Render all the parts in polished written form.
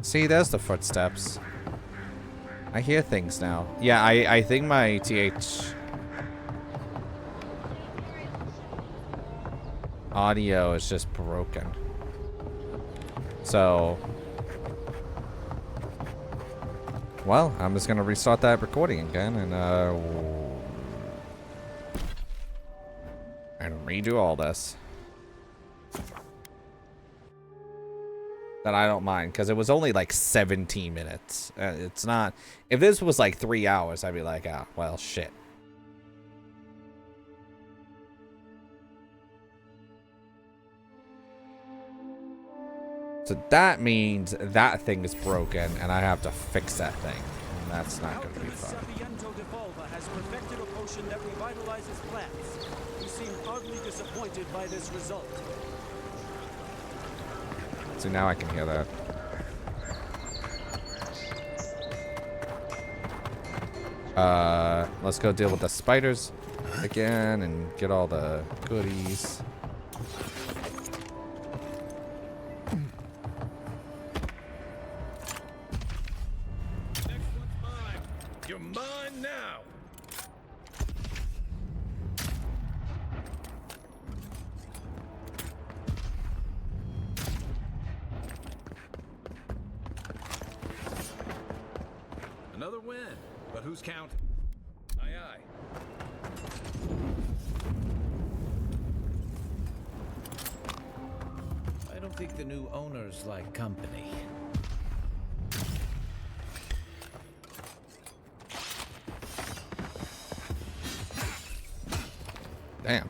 See, there's the footsteps. I hear things now. Yeah, I think my TH audio is just broken. So, well, I'm just gonna restart that recording again and redo all this. That I don't mind, because it was only like 17 minutes. It's not... If this was like 3 hours, I'd be like, ah, well, shit. So that means that thing is broken, and I have to fix that thing. And that's not going to be fun. Has perfected a potion that revitalizes plants. You seem hardly disappointed by this result. See, now I can hear that. Let's go deal with the spiders again and get all the goodies. Next one's mine. You're mine now. Another win, but who's counting? Aye, aye. I don't think the new owners like company. Damn.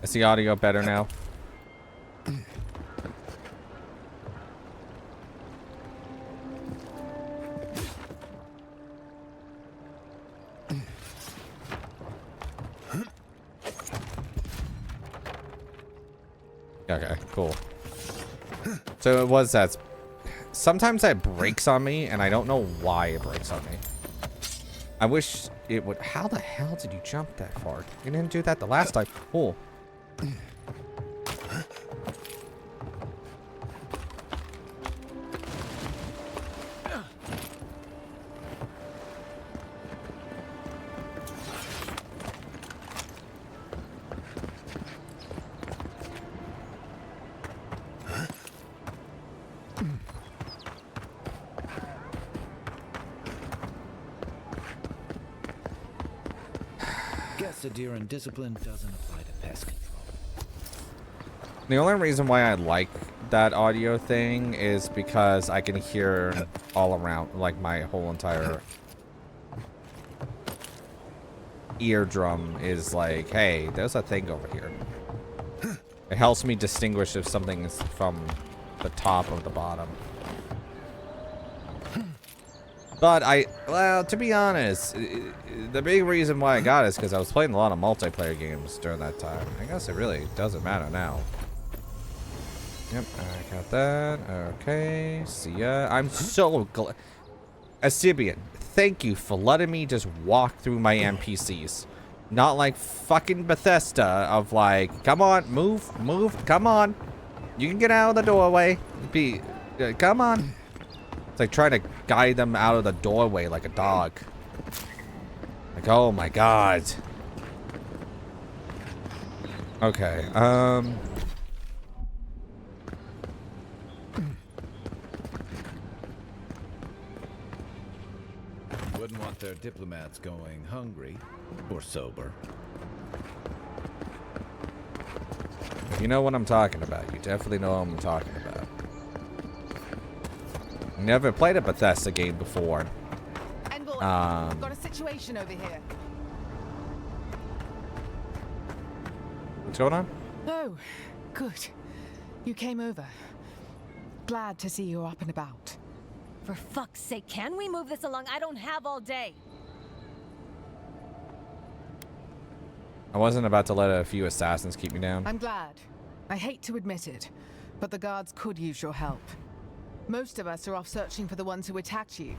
Is the audio better now? Okay, cool. So it was that. Sometimes that breaks on me, and I don't know why it breaks on me. I wish it would. How the hell did you jump that far? You didn't do that the last time. Cool. Guess adhere and discipline doesn't apply to pest control. The only reason why I like that audio thing is because I can hear all around, like my whole entire eardrum is like, hey, there's a thing over here. It helps me distinguish if something is from the top or the bottom. But well, to be honest, the big reason why I got it is because I was playing a lot of multiplayer games during that time. I guess it really doesn't matter now. Yep, I got that. Okay, see ya. I'm so glad. Asibian, thank you for letting me just walk through my NPCs. Not like fucking Bethesda of like, come on, move, come on. You can get out of the doorway. Come on. It's like trying to guide them out of the doorway like a dog. Like, oh my god. Okay, Wouldn't want their diplomats going hungry or sober. if you know what I'm talking about, you definitely know what I'm talking about. Never played a Bethesda game before. Envoy, got a situation over here. What's going on? Oh, good. You came over. Glad to see you're up and about. For fuck's sake, can we move this along? I don't have all day. I wasn't about to let a few assassins keep me down. I'm glad. I hate to admit it, but the guards could use your help. Most of us are off searching for the ones who attacked you.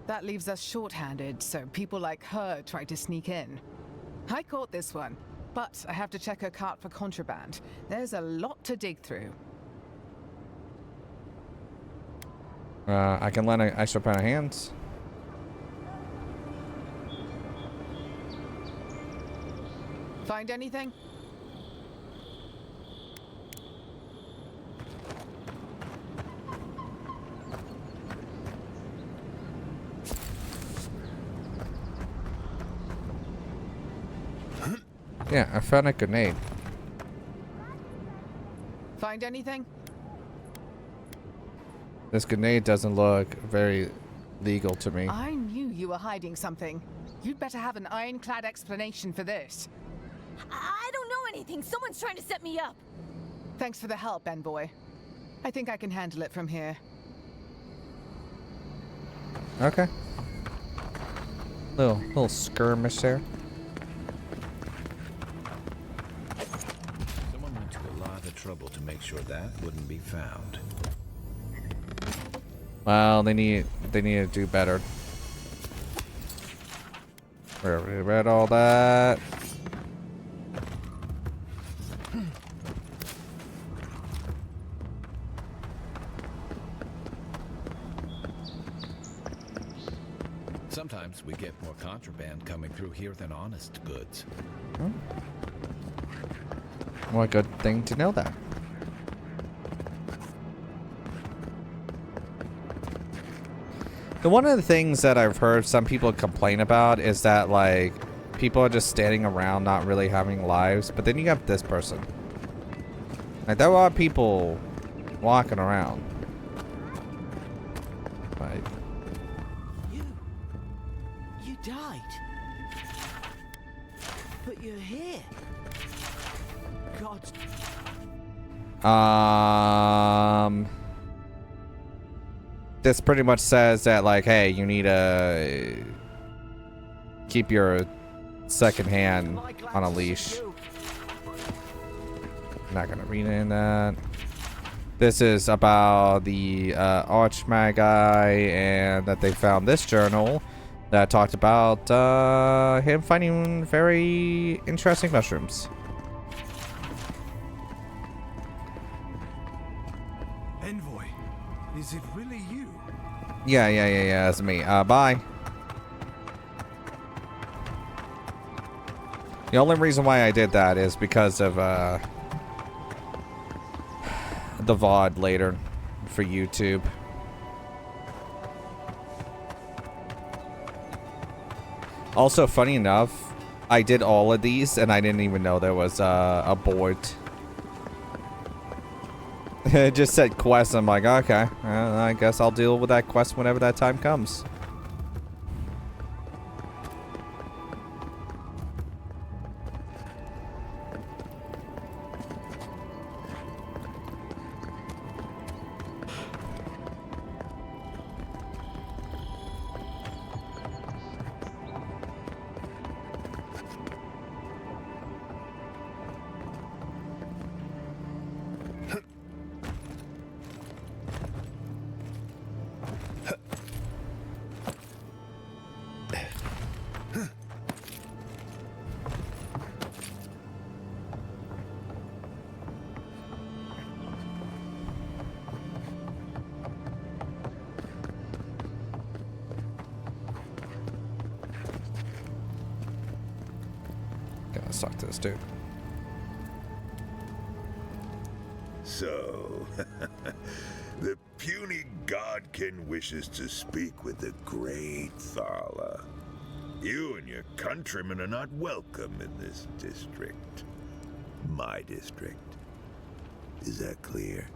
That leaves us short-handed, so people like her try to sneak in. I caught this one, but I have to check her cart for contraband. There's a lot to dig through. I can lend an extra pair of hands. Find anything? Yeah, I found a grenade. Find anything? This grenade doesn't look very legal to me. I knew you were hiding something. You'd better have an ironclad explanation for this. I don't know anything. Someone's trying to set me up. Thanks for the help, Envoy. I think I can handle it from here. Okay. Little skirmish there. Someone went to a lot of trouble to make sure that wouldn't be found. Well, they need to do better. We already read all that. Sometimes we get more contraband coming through here than honest goods. What a good thing to know that. One of the things that I've heard some people complain about is that, like, people are just standing around not really having lives, but then you have this person. Like, there are people walking around. Like, You died. But you're here. God. this pretty much says that, like, hey, you need to keep your second hand on a leash. Not gonna read in that. This is about the Archmagi, and that they found this journal that talked about him finding very interesting mushrooms. Envoy, is it really you? Yeah, that's me. Bye. The only reason why I did that is because of the VOD later for YouTube. Also, funny enough, I did all of these and I didn't even know there was a board. It just said quest. I'm like, okay, I guess I'll deal with that quest whenever that time comes. Let's talk to this dude. So, the puny godkin wishes to speak with the great Thala. You and your countrymen are not welcome in this district. My district. Is that clear?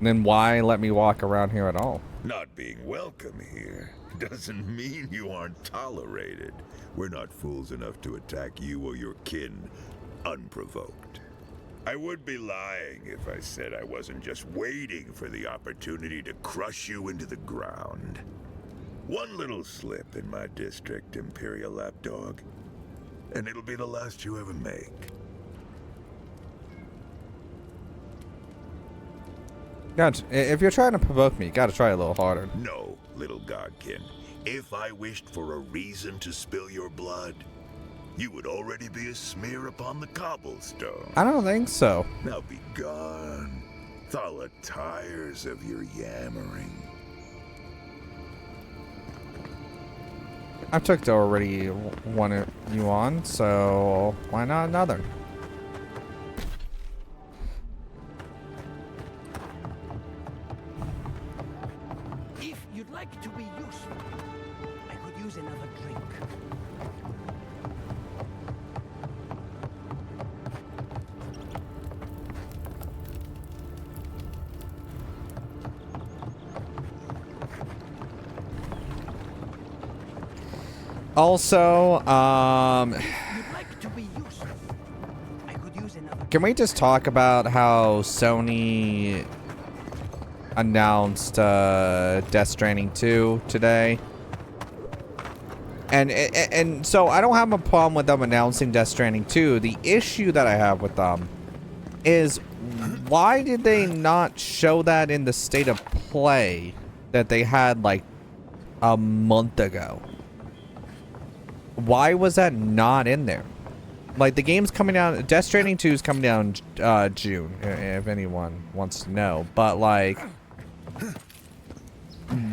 Then why let me walk around here at all? Not being welcome here doesn't mean you aren't tolerated. We're not fools enough to attack you or your kin unprovoked. I would be lying if I said I wasn't just waiting for the opportunity to crush you into the ground. One little slip in my district, Imperial Lapdog, and it'll be the last you ever make. Gotcha. If you're trying to provoke me, you gotta try a little harder. No, little godkin. If I wished for a reason to spill your blood, you would already be a smear upon the cobblestone. I don't think so. Now be gone. Thaw the tires of your yammering. I took the already one you on, so why not another? If you'd like to be useful, I could use another drink. Also, You'd like to be useful, I could use another. can we just talk about how Sony announced Death Stranding 2 today? And so I don't have a problem with them announcing Death Stranding 2. The issue that I have with them is, why did they not show that in the state of play that they had like a month ago? Why was that not in there? Like, the game's coming out, Death Stranding 2 is coming out in June, if anyone wants to know. But, like,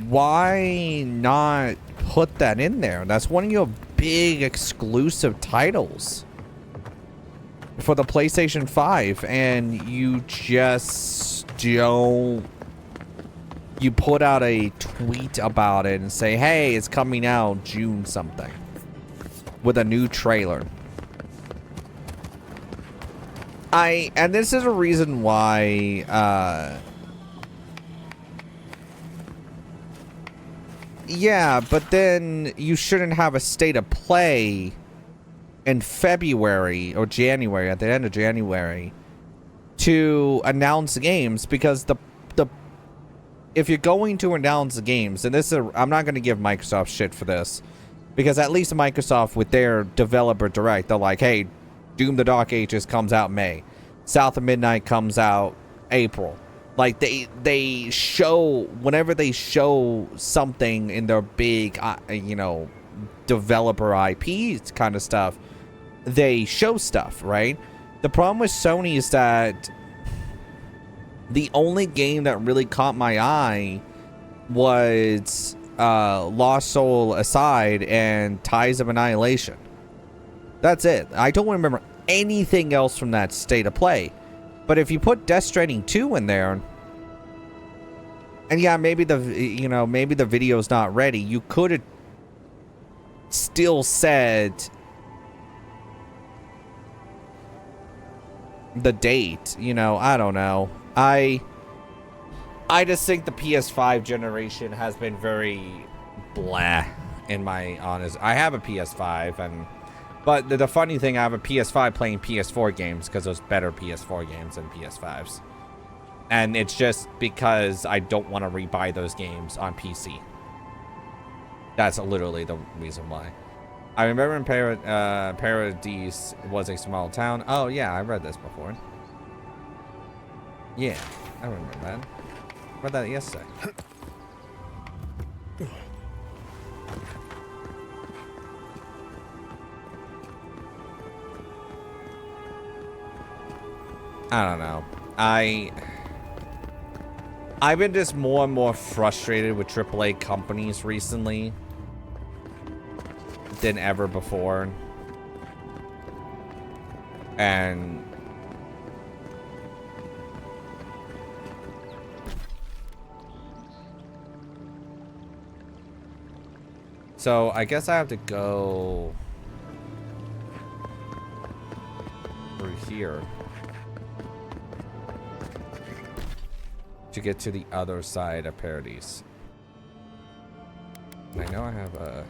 why not put that in there? That's one of your big exclusive titles for the PlayStation 5, and you just don't... You put out a tweet about it and say, hey, it's coming out June something, with a new trailer. And this is a reason why, yeah, but then you shouldn't have a state of play in February or January, at the end of January, to announce games, because if you're going to announce the games, and this is I'm not going to give Microsoft shit for this, because at least Microsoft, with their developer direct, they're like, hey, Doom the Dark Ages comes out May. South of Midnight comes out April. Like, they show, whenever they show something in their big, you know, developer IP kind of stuff, they show stuff, right? The problem with Sony is that the only game that really caught my eye was Lost Soul Aside and Ties of Annihilation. That's it. I don't remember anything else from that state of play. But if you put Death Stranding 2 in there, and yeah, maybe maybe the video's not ready, you could have still said the date, you know, I don't know. I just think the PS5 generation has been very blah, in my honest. I have a PS5, but the funny thing, I have a PS5 playing PS4 games because there's better PS4 games than PS5s. And it's just because I don't want to rebuy those games on PC. That's literally the reason why. I remember in Paradise was a small town. Oh yeah, I read this before. Yeah, I remember that. Read that yesterday. I don't know. I've been just more and more frustrated with AAA companies recently than ever before. And so I guess I have to go through here to get to the other side of Paradise. And I know I have a...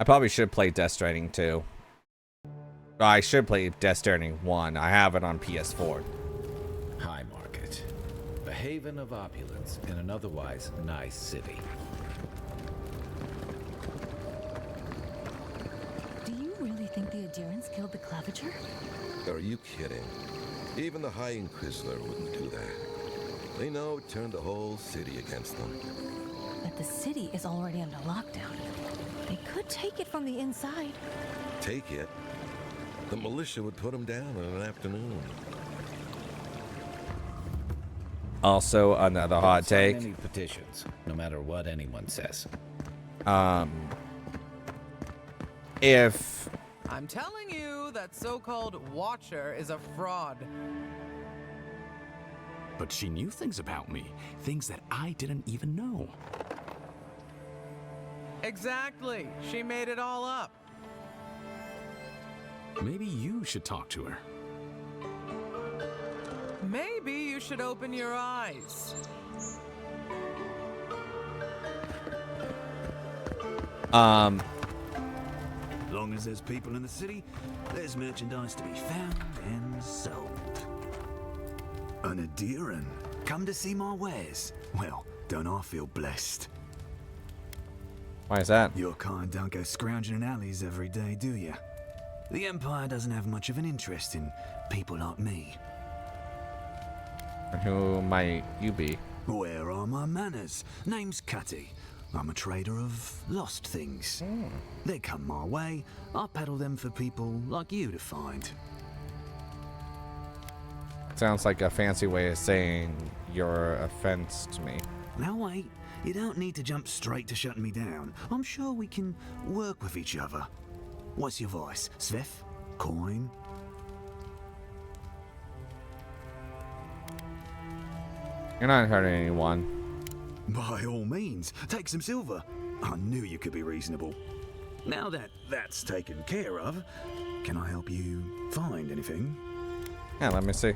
I probably should play Death Stranding too. I should play Death Stranding 1. I have it on PS4. High Market. A haven of opulence in an otherwise nice city. Do you really think the adherents killed the Claviger? Are you kidding? Even the High Inquisitor wouldn't do that. They know it turned the whole city against them. But the city is already under lockdown. They could take it from the inside. Take it? The militia would put them down in an afternoon. Also, another hot Sign take. any petitions, no matter what anyone says. If I'm telling you, that so-called Watcher is a fraud. But she knew things about me, things that I didn't even know. Exactly. She made it all up. Maybe you should talk to her. Maybe you should open your eyes. As long as there's people in the city, there's merchandise to be found and sold. An adherent? Come to see my wares? Well, don't I feel blessed? why is that? Your kind don't go scrounging in alleys every day, do you? The Empire doesn't have much of an interest in people like me. Who might you be? Where are my manners? Name's Cutty. I'm a trader of lost things. They come my way, I peddle them for people like you to find. Sounds like a fancy way of saying your offense to me. Now wait, you don't need to jump straight to shutting me down. I'm sure we can work with each other. What's your voice? Svef? Coin? You're not hurting anyone. By all means, take some silver. I knew you could be reasonable. Now that that's taken care of, can I help you find anything? Yeah, let me see.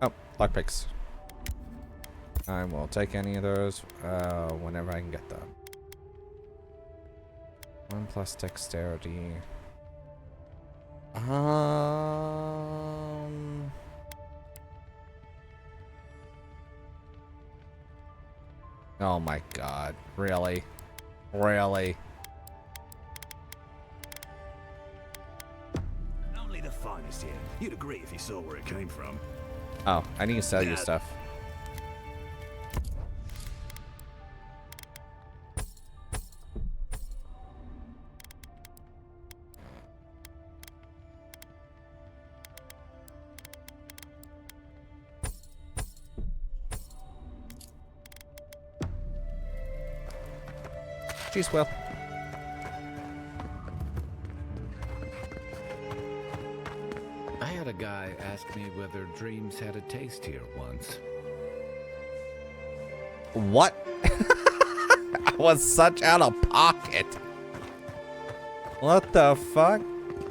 Oh, lockpicks. I will take any of those whenever I can get them. 1 plus dexterity. Oh my god. Really? Really? Only the finest here. You'd agree if you saw where it came from. Oh, I need to sell you stuff. Jeez, Will. I had a guy ask me whether dreams had a taste here once. What? I was such out of pocket. What the fuck?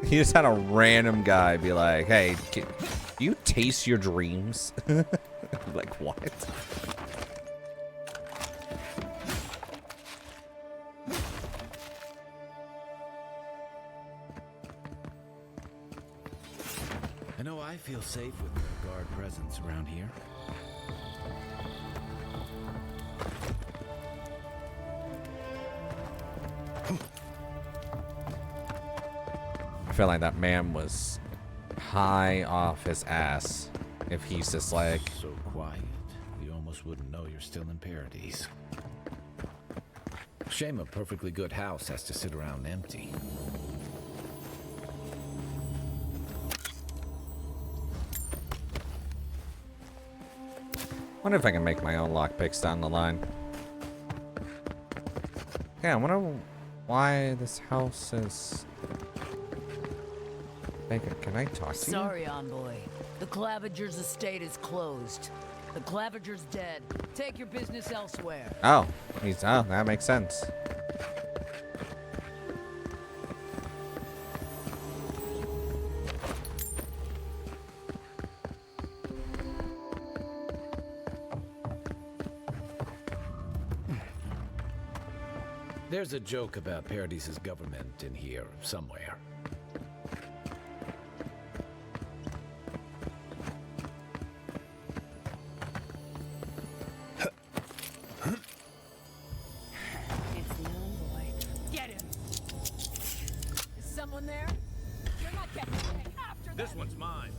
You just had a random guy be like, hey, can you taste your dreams? Like, what? I know I feel safe with the guard presence around here. I feel like that man was high off his ass if he's just like... So quiet, you almost wouldn't know you're still in Paradise. Shame a perfectly good house has to sit around empty. Wonder if I can make my own lockpicks down the line. Yeah, I wonder why this house is... Baker, can I talk to you? Sorry, envoy. The Claviger's estate is closed. The Claviger's dead. Take your business elsewhere. Oh, that makes sense. There's a joke about Paradis's government in here somewhere. It's the envoy. Get him! Is someone there? You're not getting away. After This one's mine.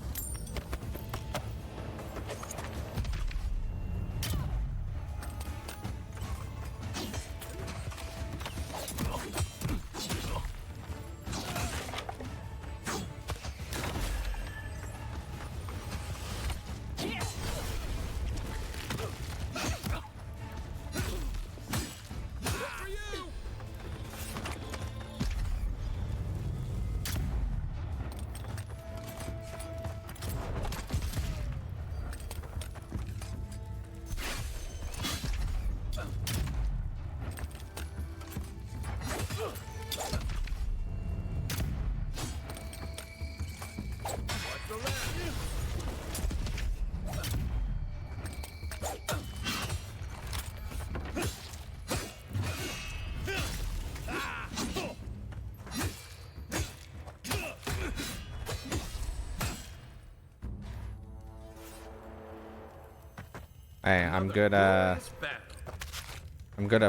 Hey, I'm good at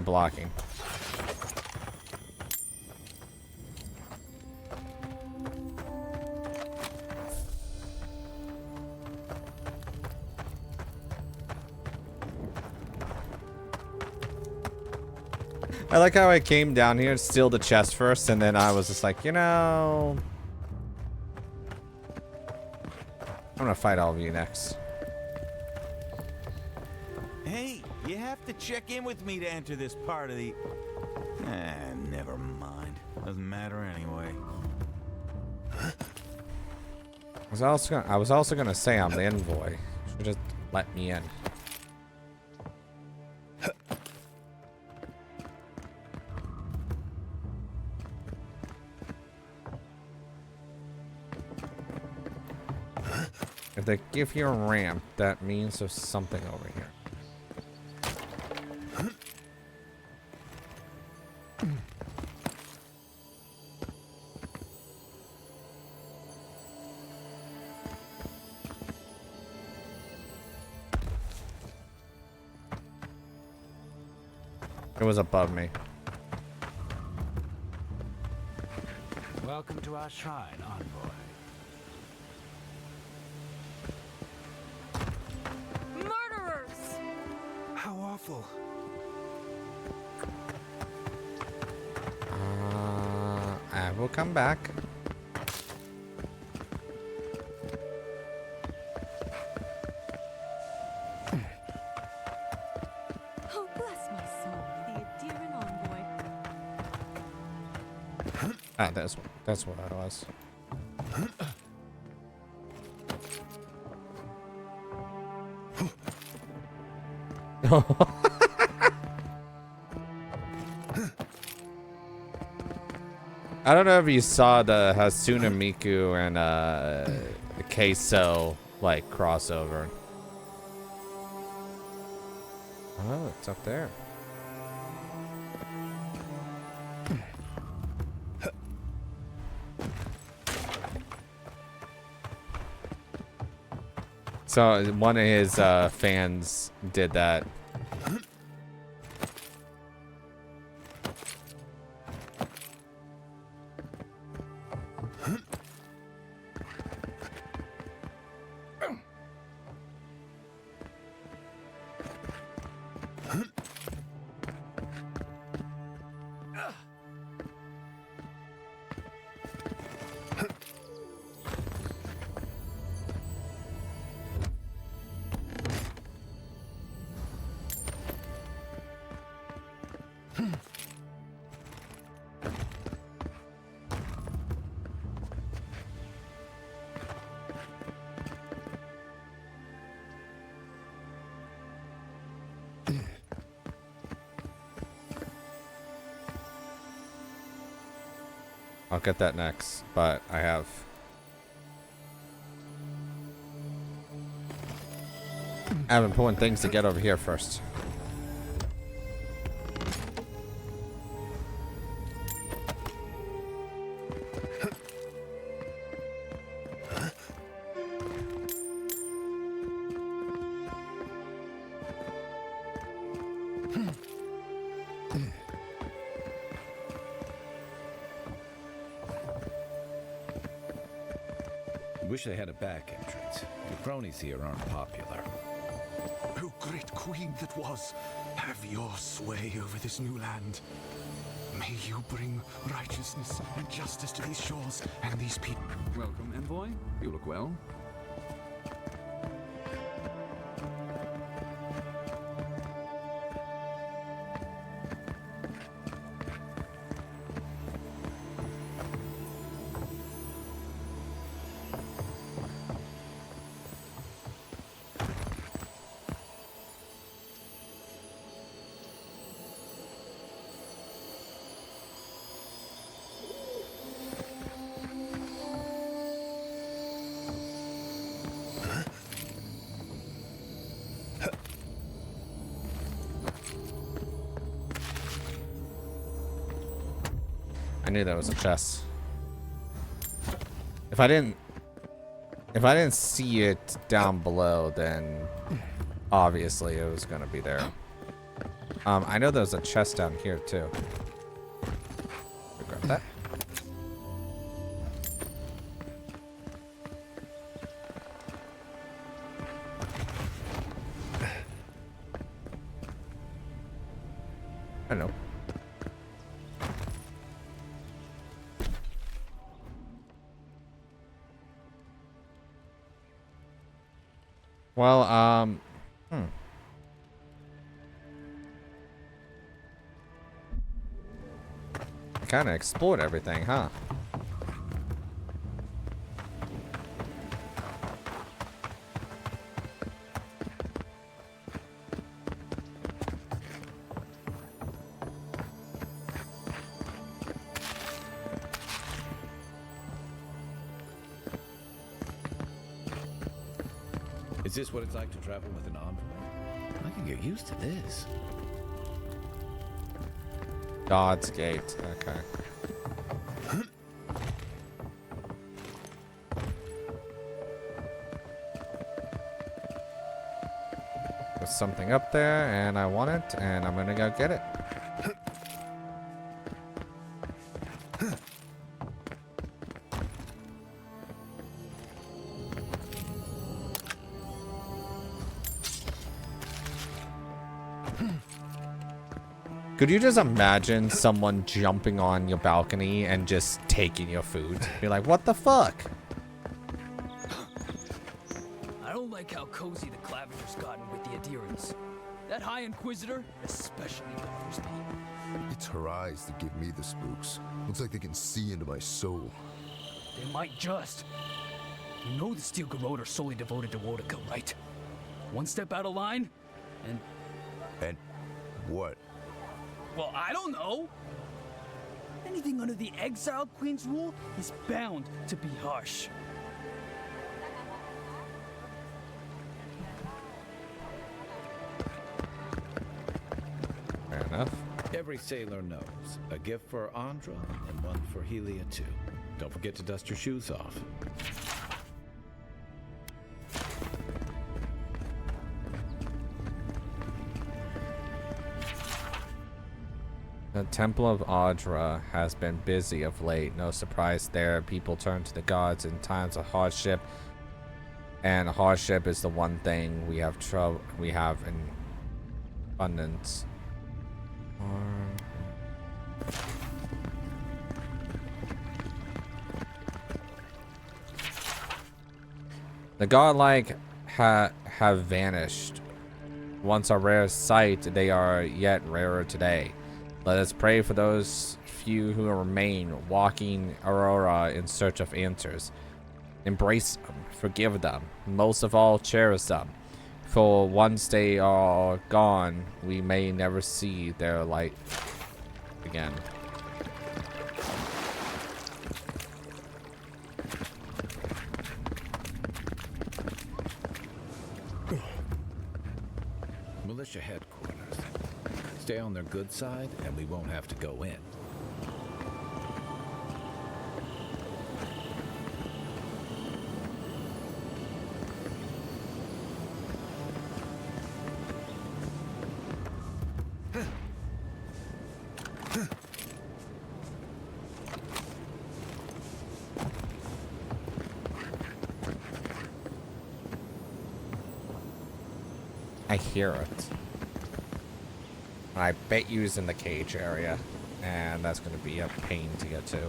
blocking. I like how I came down here to steal the chest first, and then I was just like, you know, I'm gonna fight all of you next. Hey, you have to check in with me to enter this part of the... never mind. Doesn't matter anyway. I was also gonna say I'm the envoy. Should just let me in. If they give you a ramp, that means there's something over here. It was above me. Welcome to our shrine, envoy. Murderers! How awful. I will come back. Oh, bless my soul, the Adiran envoy. Ah, that's what I was. I don't know if you saw the Hasuna Miku and the Queso like crossover. Oh, it's up there. So one of his fans did that. I'll get that next, but I have... I've been pulling things to get over here first. Wish they had a back entrance. The cronies here aren't popular. Oh, great queen that was, have your sway over this new land. May you bring righteousness and justice to these shores and these people. Welcome, envoy. You look well. I knew that was a chest. If I didn't see it down below, then obviously it was gonna be there. I know there's a chest down here too. Grab that. I don't know. Well, kind of explored everything, huh? Is this what it's like to travel with an envoy? I can get used to this. God's Gate. Okay. There's something up there, and I want it, and I'm gonna go get it. Could you just imagine someone jumping on your balcony and just taking your food? Be like, what the fuck? I don't like how cozy the Clavenger's gotten with the adherents. That High Inquisitor especially bothers me. It's her eyes that give me the spooks. Looks like they can see into my soul. They might just. You know the Steel Garrote are solely devoted to Wodica, right? One step out of line, and... And what? Well, I don't know. Anything under the Exiled Queen's rule is bound to be harsh. Fair enough. Every sailor knows. A gift for Andra and one for Helia too. Don't forget to dust your shoes off. The Temple of Audra has been busy of late. No surprise there. People turn to the gods in times of hardship. And hardship is the one thing we have in abundance. The godlike have vanished. Once a rare sight, they are yet rarer today. Let us pray for those few who remain walking Aurora in search of answers. Embrace them, forgive them, most of all cherish them. For once they are gone, we may never see their light again. Militia headquarters. Stay on their good side, and we won't have to go in. I hear it. I bet you it's in the cage area, and that's going to be a pain to get to.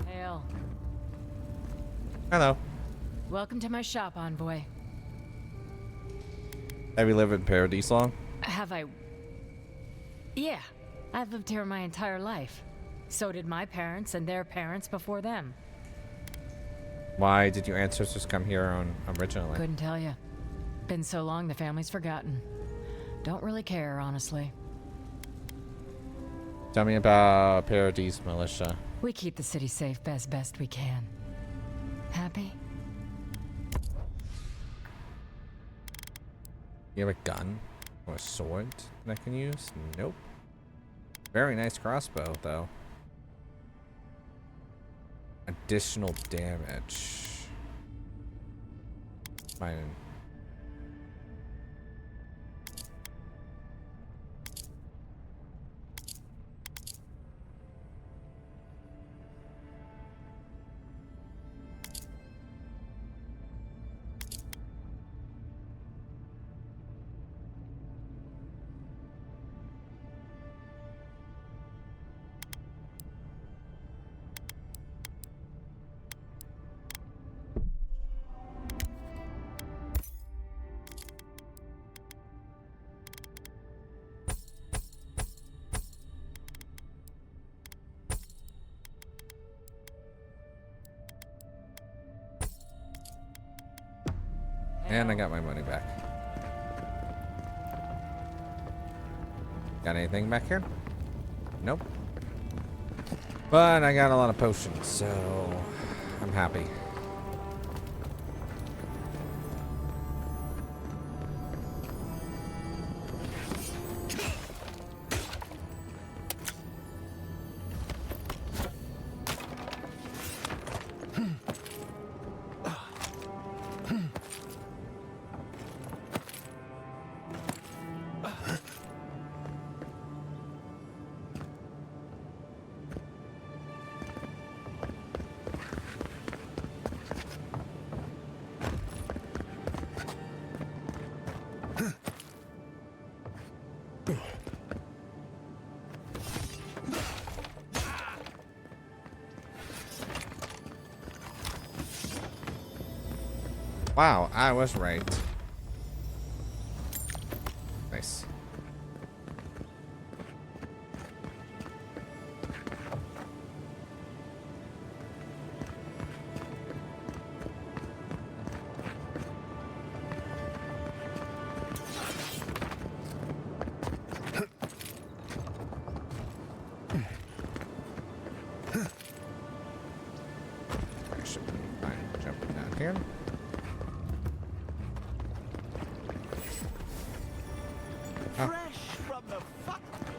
Hail. Hello. Welcome to my shop, Envoy. Have you lived in Paradise long? Have I? Yeah, I've lived here my entire life. So did my parents and their parents before them. Why did your ancestors come here originally? Couldn't tell you. Been so long the family's forgotten. Don't really care, honestly. Tell me about Paradise Militia. We keep the city safe as best we can. Happy? You have a gun or a sword that I can use? Nope. Very nice crossbow, though. Additional damage. Fine. And I got my money back. Got anything back here? Nope. But I got a lot of potions, so I'm happy. Wow, I was right. Nice. I should be fine jumping down here.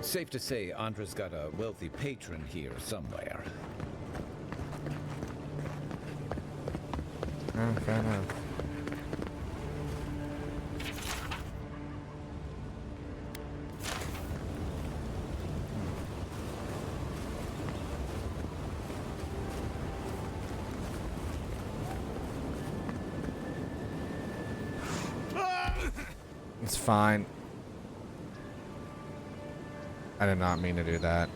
Safe to say, Andra's got a wealthy patron here somewhere. Fair enough. It's fine. I did not mean to do that.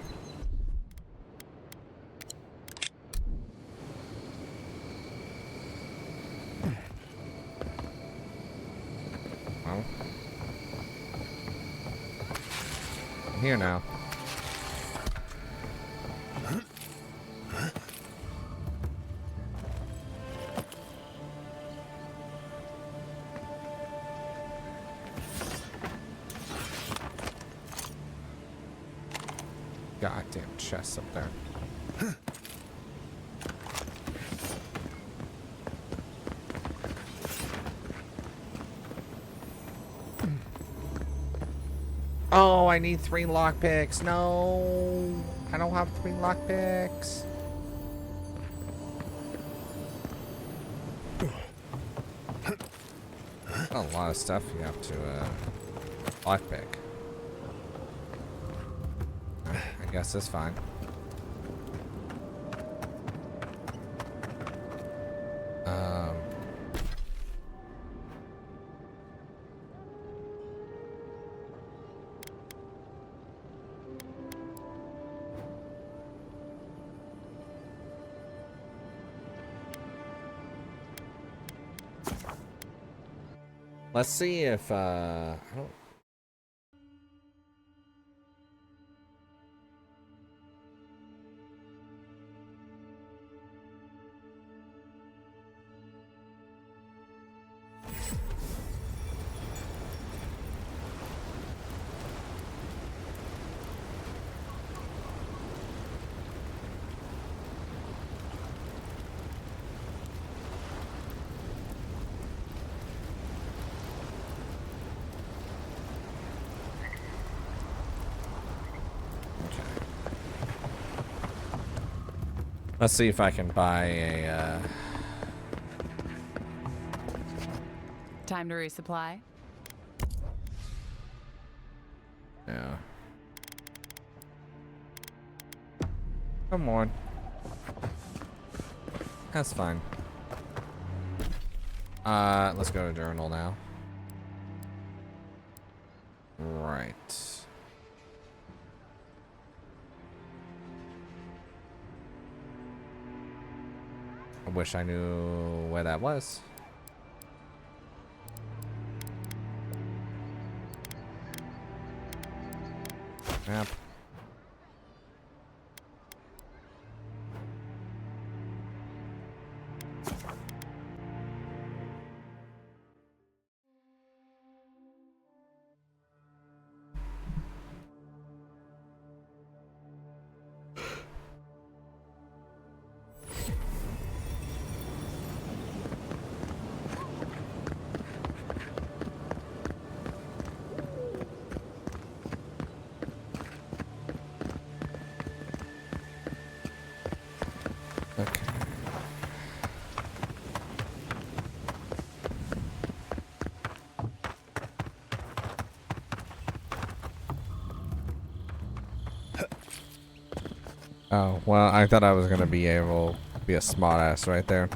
Well. I'm here now. Goddamn chest up there. Oh, I need 3 lockpicks. No, I don't have 3 lockpicks. A lot of stuff you have to lockpick. I guess that's fine. Let's see if I don't. Let's see if I can buy a, Time to resupply. yeah. Come on. That's fine. Let's go to journal now. Right. I wish I knew where that was. Yep. Oh, well, I thought I was gonna be able to be a smartass right there.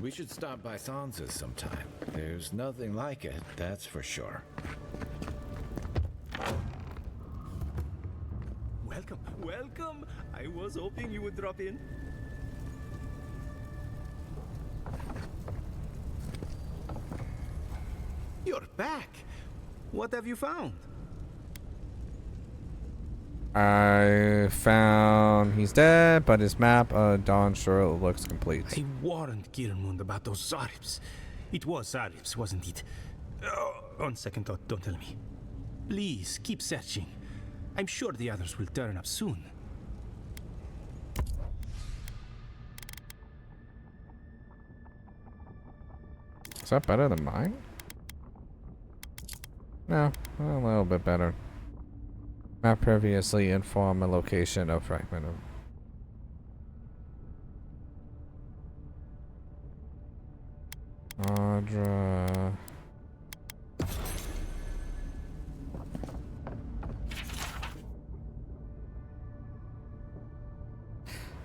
We should stop by Sansa's sometime. There's nothing like it, that's for sure. Welcome, welcome. I was hoping you would drop in. You're back. What have you found? I found he's dead, but his map, Dawn sure looks complete. I warned Kirmund about those Zaribs. It was Zaribs, wasn't it? On second thought, don't tell me. Please, keep searching. I'm sure the others will turn up soon. Is that better than mine? No, a little bit better. Map previously informed a location of fragment of. Audra.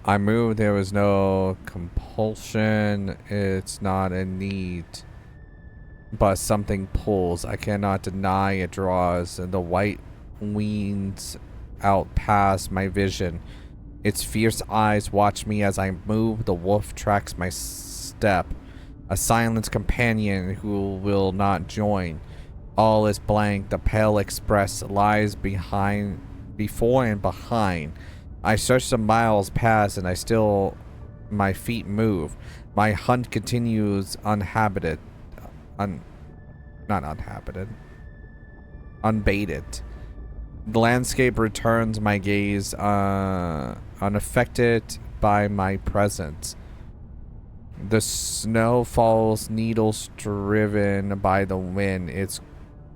I moved, there was no compulsion. It's not a need. But something pulls. I cannot deny it draws. And the white weans out past my vision. Its fierce eyes watch me as I move. The wolf tracks my step. A silent companion who will not join. All is blank. The pale express lies before and behind. I search the miles past and my feet move. My hunt continues uninhabited. Not uninhabited. Unbaited. The landscape returns my gaze, unaffected by my presence. The snow falls, needles driven by the wind. Its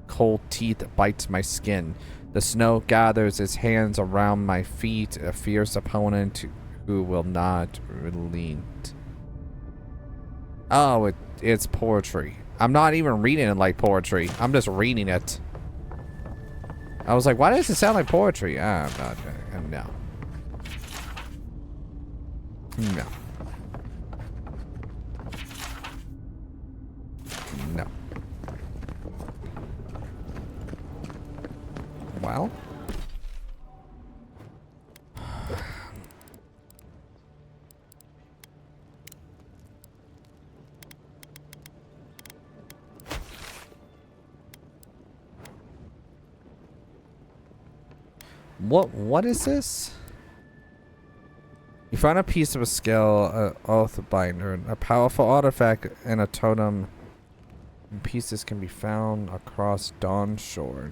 cold teeth bites my skin. The snow gathers its hands around my feet, a fierce opponent who will not relent. Oh, it's poetry. I'm not even reading it like poetry. I'm just reading it. I was like, why does it sound like poetry? I'm not. No. No. No. Well. What is this? You find a piece of a scale, oath binder, a powerful artifact, and a totem. And pieces can be found across Dawn Shore.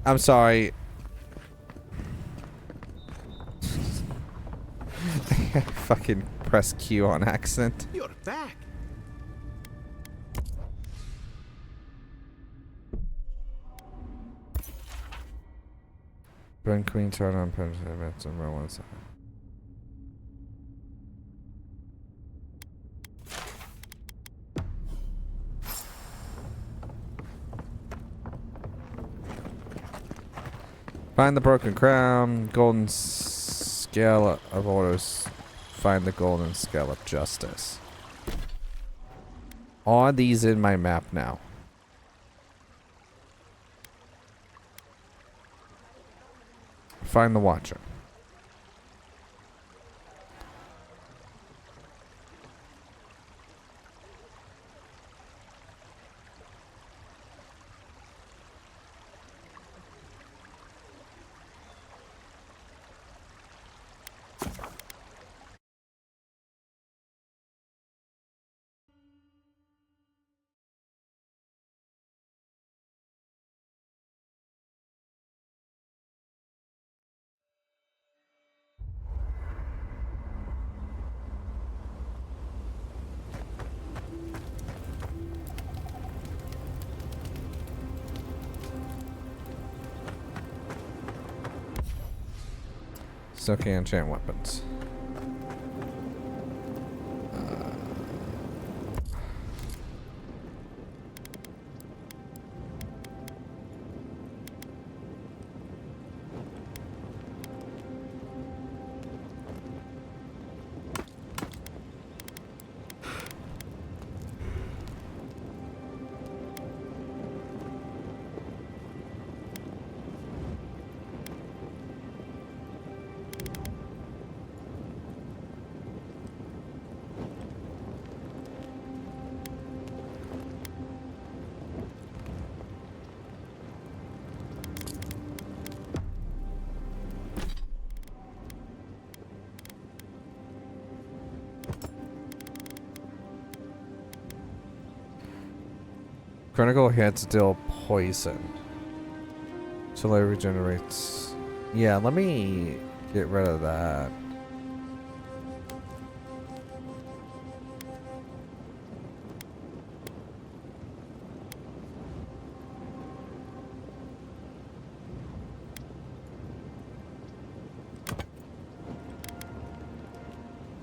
I'm sorry. I fucking press Q on accident. You're back. Burn Queen, turn on events on one side. Find the broken crown, golden scale of orders. Find the golden scale of justice. Are these in my map now? Find the Watcher. Still can't enchant weapons. Critical hits deal poison. So it regenerates. Yeah, let me get rid of that.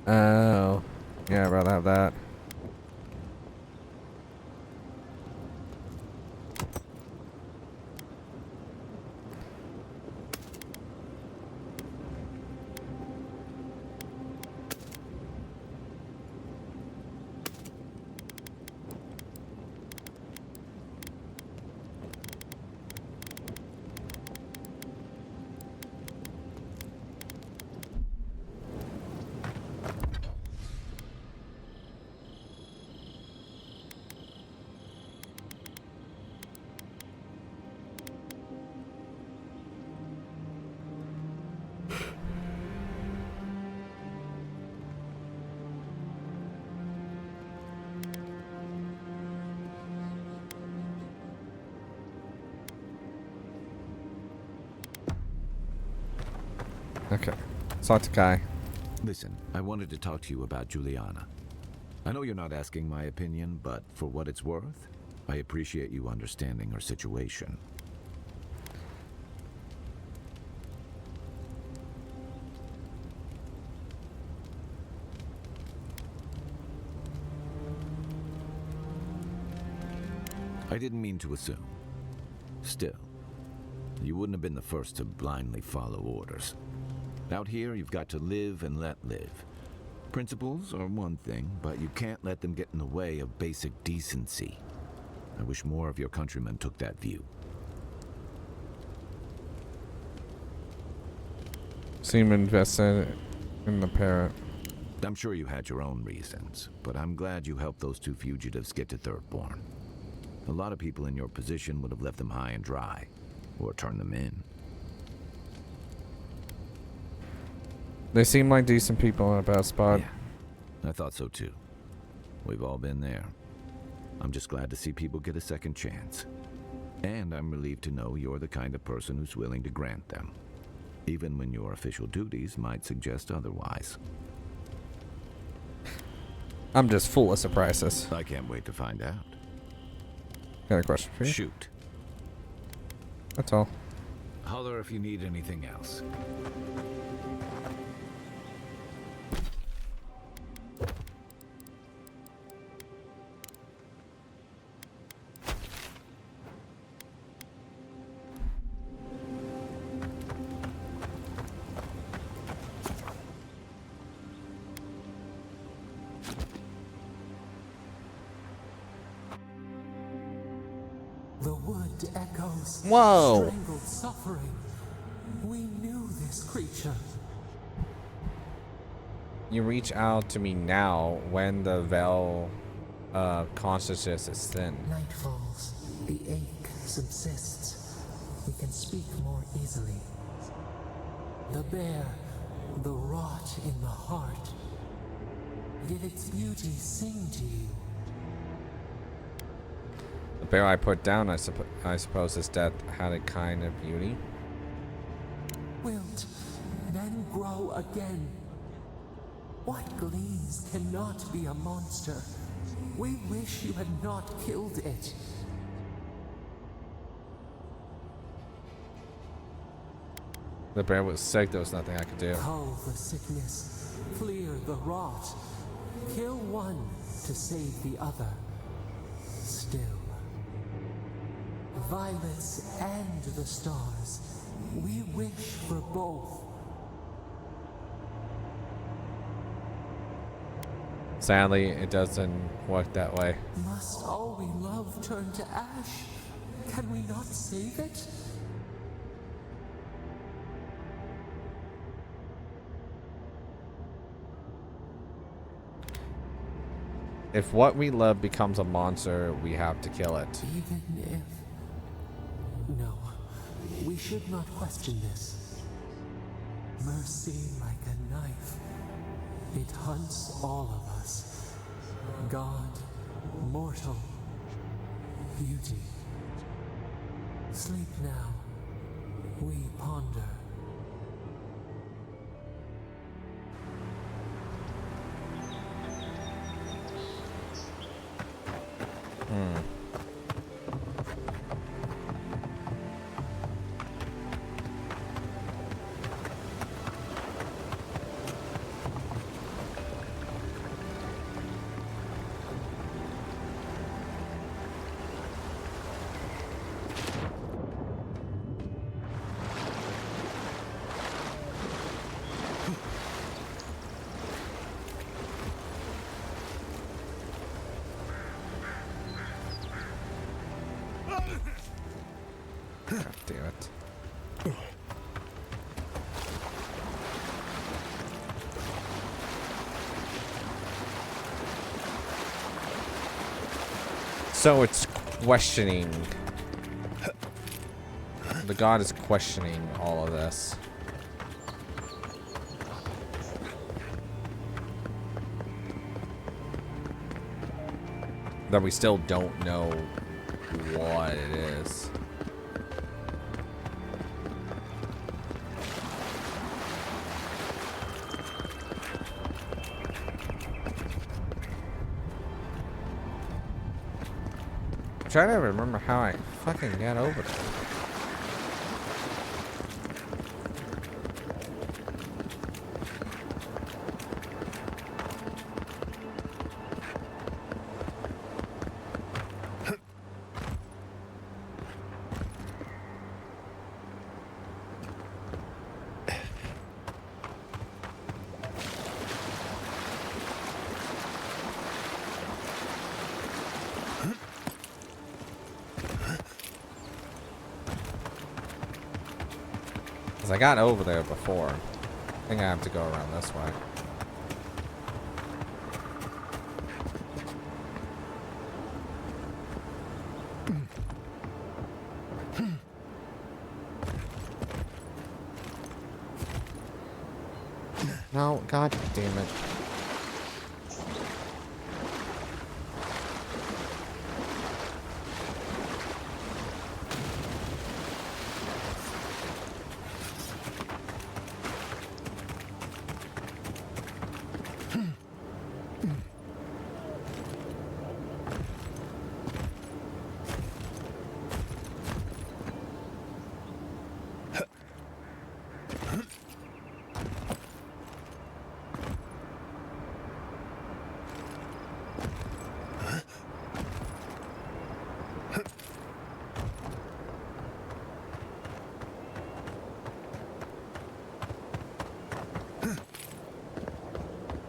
Oh. Yeah, I'd rather have that. Okay. Talk to Kai. Listen, I wanted to talk to you about Juliana. I know you're not asking my opinion, but for what it's worth, I appreciate you understanding her situation. I didn't mean to assume. Still, you wouldn't have been the first to blindly follow orders. Out here, you've got to live and let live. Principles are one thing, but you can't let them get in the way of basic decency. I wish more of your countrymen took that view. seem invested in the parrot. I'm sure you had your own reasons, but I'm glad you helped those two fugitives get to Thirdborn. A lot of people in your position would have left them high and dry, or turned them in. They seem like decent people in a bad spot. I thought so too. We've all been there. I'm just glad to see people get a second chance. And I'm relieved to know you're the kind of person who's willing to grant them, even when your official duties might suggest otherwise. I'm just full of surprises. I can't wait to find out. Got a question for you? Shoot. That's all. Holler if you need anything else. The wood echoes. Whoa. Strangled suffering. We knew this creature. You reach out to me now when the veil consciousness is thin. Night falls. The ache subsists. We can speak more easily. The bear, the rot in the heart. Did its beauty sing to you? The bear I put down, I suppose his death had a kind of beauty. Wilt, then grow again. What gleams cannot be a monster? We wish you had not killed it. The bear was sick, there was nothing I could do. Cull the sickness, clear the rot. Kill one to save the other. Still. Violets and the stars. We wish for both. Sadly, it doesn't work that way. Must all we love turn to ash? Can we not save it? If what we love becomes a monster, we have to kill it. Even if... No. We should not question this. Mercy like a knife. It hunts all of us. God, mortal, beauty. Sleep now. We ponder. God damn it. So it's questioning. The god is questioning all of this. That we still don't know what it is. I'm trying to remember how I fucking got over there. I got over there before. I think I have to go around this way. No, god damn it.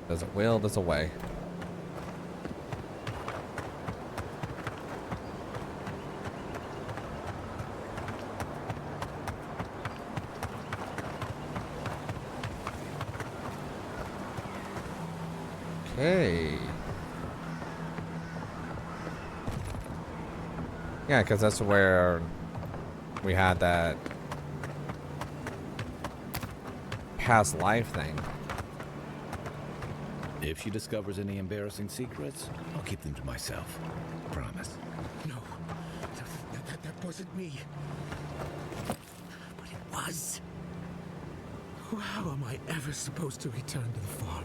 There's a will, there's a way. Okay. Yeah, because that's where we had that past life thing. If she discovers any embarrassing secrets, I'll keep them to myself. Promise. No, that wasn't me. But it was. How am I ever supposed to return to the farm?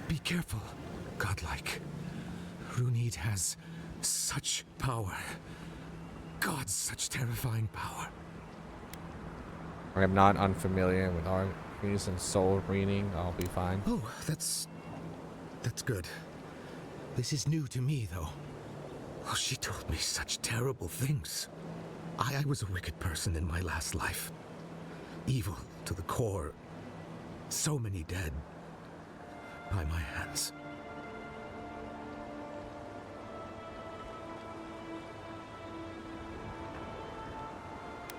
Be careful, godlike. Runid has such power. God, such terrifying power. I am not unfamiliar with armies and soul reading. I'll be fine. Oh, that's good. This is new to me, though. Oh, she told me such terrible things. I was a wicked person in my last life. Evil to the core. So many dead. By my hands.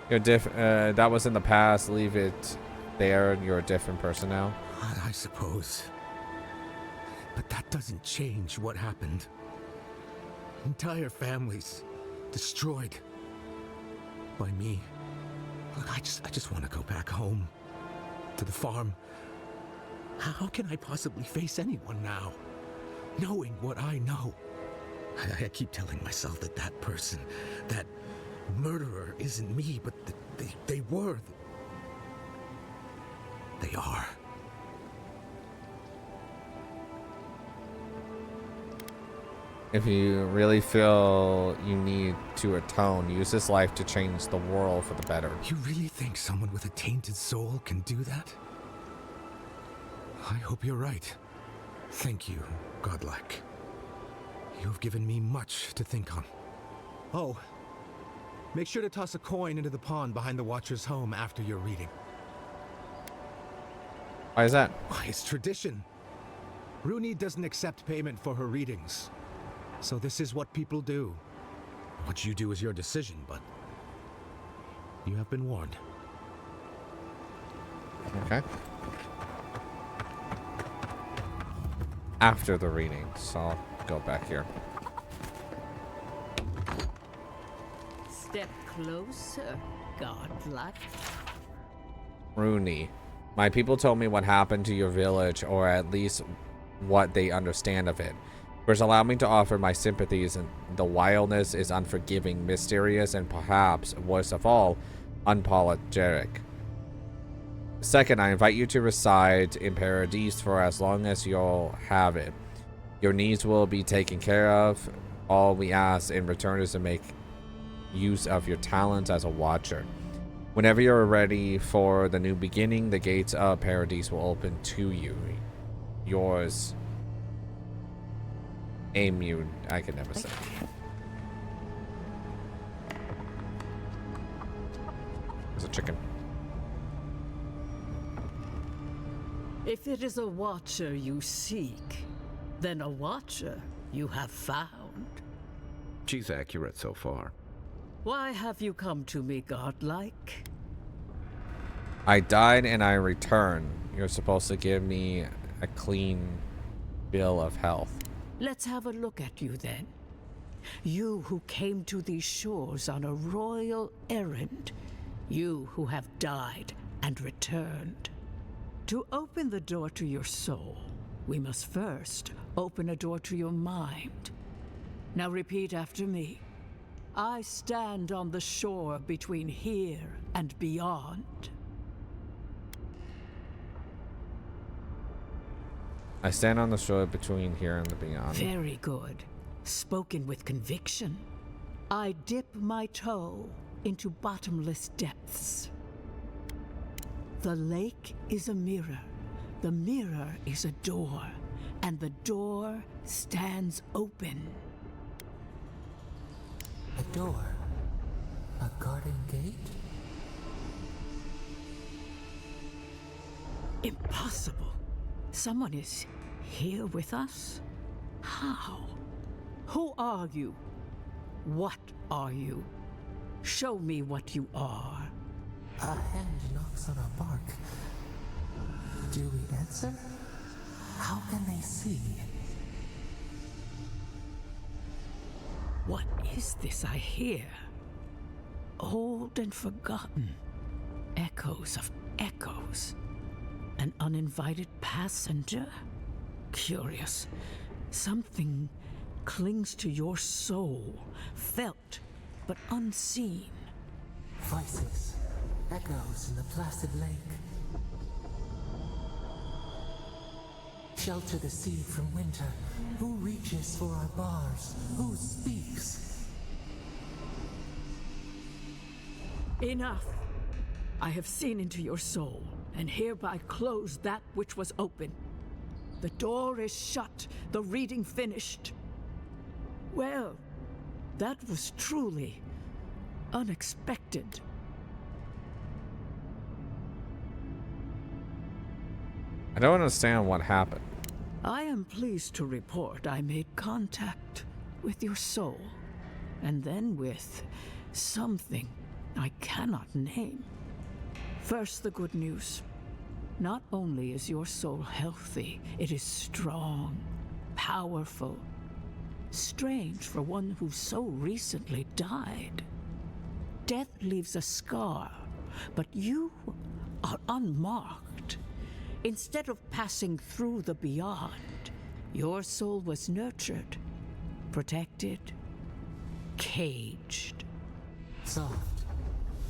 You're that was in the past. Leave it there. You're a different person now. I suppose. But that doesn't change what happened. Entire families destroyed by me. Look, I just want to go back home to the farm. How can I possibly face anyone now, knowing what I know? I keep telling myself that that person, that murderer isn't me, but they were. They are. If you really feel you need to atone, use this life to change the world for the better. You really think someone with a tainted soul can do that? I hope you're right. Thank you, godlike. You've given me much to think on. Oh, make sure to toss a coin into the pond behind the Watcher's home after your reading. Why is that? Why, it's tradition. Runid doesn't accept payment for her readings. So this is what people do. What you do is your decision, but you have been warned. Okay. After the reading, so I'll go back here. Step closer, godlike. Rooney, my people told me what happened to your village, or at least what they understand of it. First, allow me to offer my sympathies, and the wildness is unforgiving, mysterious, and perhaps, worst of all, unapologetic. Second, I invite you to reside in Paradise for as long as you'll have it. Your needs will be taken care of. All we ask in return is to make use of your talents as a watcher. Whenever you're ready for the new beginning, the gates of Paradise will open to you. Yours, Amu. I can never say. There's a chicken. If it is a watcher you seek, then a watcher you have found. She's accurate so far. Why have you come to me, godlike? I died and I returned. You're supposed to give me a clean bill of health. Let's have a look at you then. You who came to these shores on a royal errand. You who have died and returned. To open the door to your soul, we must first open a door to your mind. Now repeat after me. I stand on the shore between here and beyond. I stand on the shore between here and the beyond. Very good. Spoken with conviction. I dip my toe into bottomless depths. The lake is a mirror. The mirror is a door. And the door stands open. A door? A garden gate? Impossible. Someone is here with us? How? Who are you? What are you? Show me what you are. A hand knocks on a bark. Do we answer? How can they see? What is this I hear? Old and forgotten. Echoes of echoes. An uninvited passenger? Curious. Something clings to your soul, felt but unseen. Voices, echoes in the placid lake. Shelter the seed from winter. Who reaches for our bars? Who speaks? Enough. I have seen into your soul, and hereby close that which was open. The door is shut, the reading finished. Well, that was truly unexpected. I don't understand what happened. I am pleased to report I made contact with your soul, and then with something I cannot name. First, the good news. Not only is your soul healthy, it is strong, powerful. Strange for one who so recently died. Death leaves a scar, but you are unmarked. Instead of passing through the beyond, your soul was nurtured, protected, caged. Soft.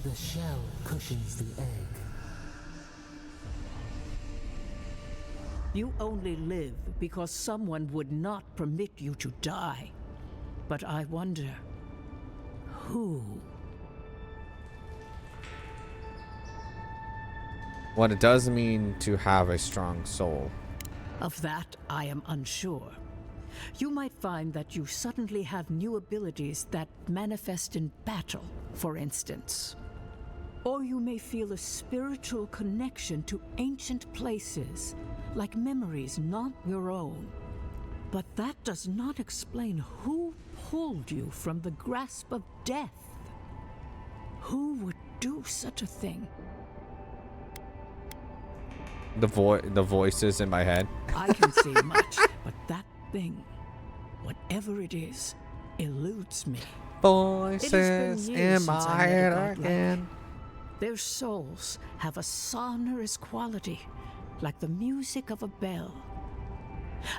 The shell cushions the egg. You only live because someone would not permit you to die. But I wonder, who? What it does mean to have a strong soul. Of that, I am unsure. You might find that you suddenly have new abilities that manifest in battle, for instance. Or you may feel a spiritual connection to ancient places, like memories not your own. But that does not explain who pulled you from the grasp of death. Who would do such a thing? The voices in my head. I can see much, but that thing, whatever it is, eludes me. Voices in my head again. Their souls have a sonorous quality, like the music of a bell.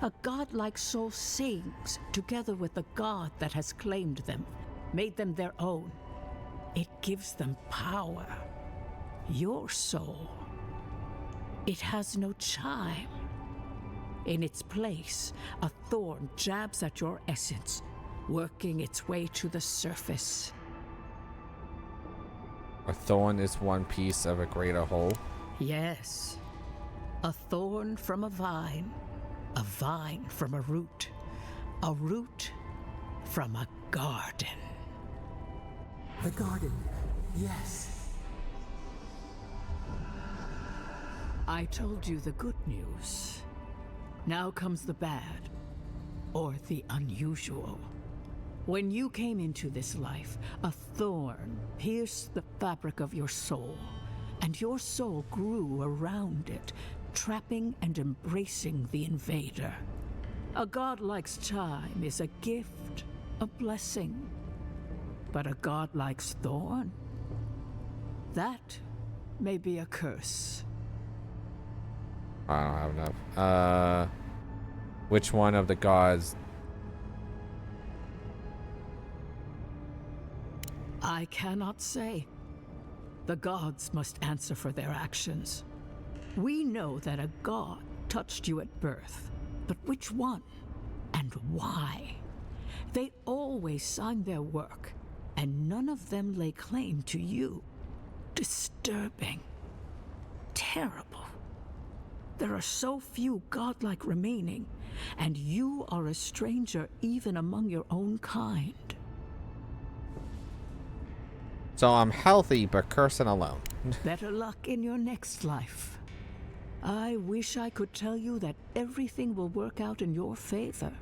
A godlike soul sings together with the god that has claimed them, made them their own. It gives them power. Your soul, it has no chime. In its place, a thorn jabs at your essence, working its way to the surface. A thorn is one piece of a greater whole. Yes. A thorn from a vine from a root from a garden. The garden, yes. I told you the good news. Now comes the bad, or the unusual. When you came into this life, a thorn pierced the fabric of your soul, and your soul grew around it, trapping and embracing the invader. A godlike's time is a gift, a blessing. But a godlike's thorn? That may be a curse. I don't have enough. Which one of the gods? I cannot say. The gods must answer for their actions. We know that a god touched you at birth, but which one and why? They always signed their work, and none of them lay claim to you. Disturbing. Terrible. There are so few godlike remaining, and you are a stranger even among your own kind. So I'm healthy, but cursing alone. Better luck in your next life. I wish I could tell you that everything will work out in your favor,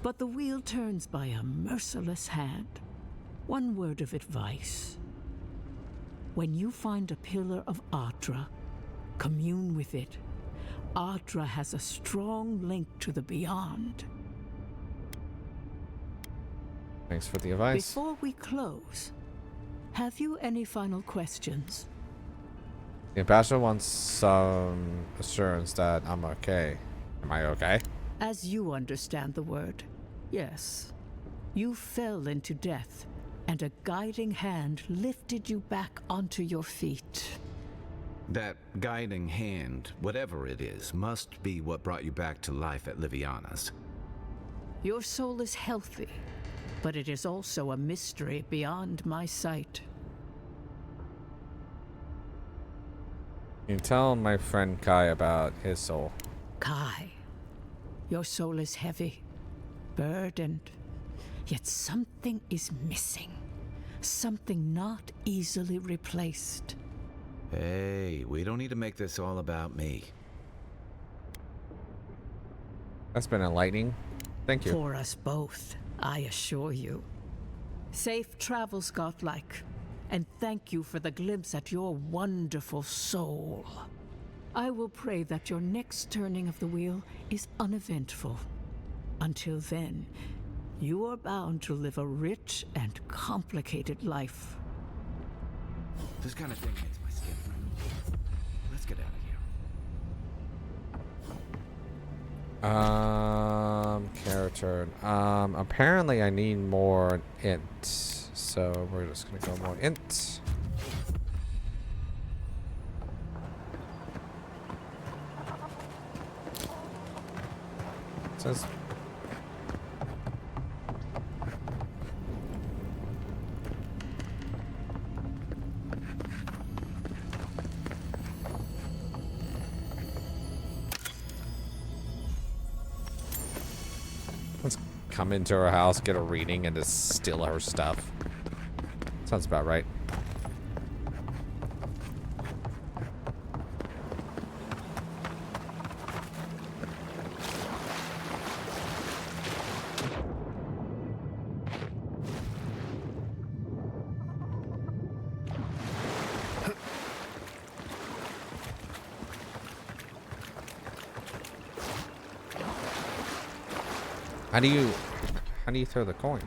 but the wheel turns by a merciless hand. One word of advice. When you find a pillar of Ardra, commune with it. Ardra has a strong link to the beyond. Thanks for the advice. Before we close, have you any final questions? The ambassador wants some assurance that I'm okay. Am I okay? As you understand the word, yes. You fell into death, and a guiding hand lifted you back onto your feet. That guiding hand, whatever it is, must be what brought you back to life at Liviana's. Your soul is healthy, but it is also a mystery beyond my sight. You can tell my friend Kai about his soul. Kai, your soul is heavy, burdened, yet something is missing. Something not easily replaced. Hey, we don't need to make this all about me. That's been enlightening. Thank you. For us both, I assure you. Safe travels, godlike, and thank you for the glimpse at your wonderful soul. I will pray that your next turning of the wheel is uneventful. Until then, you are bound to live a rich and complicated life. This kind of thing makes my skin burn. Let's get out of here. Character. Apparently I need more int. So we're just gonna go more int. It says let's come into her house, get a reading, and just steal her stuff. Sounds about right. How do you throw the coin?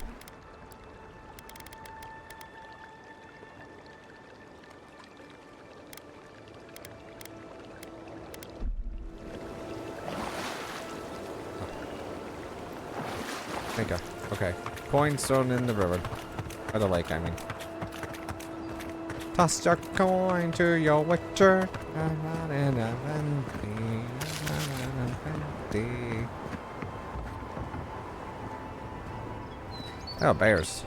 There you go. Okay. Coins thrown in the river. Or the lake, I mean. Toss your coin to your witcher. Oh, bears.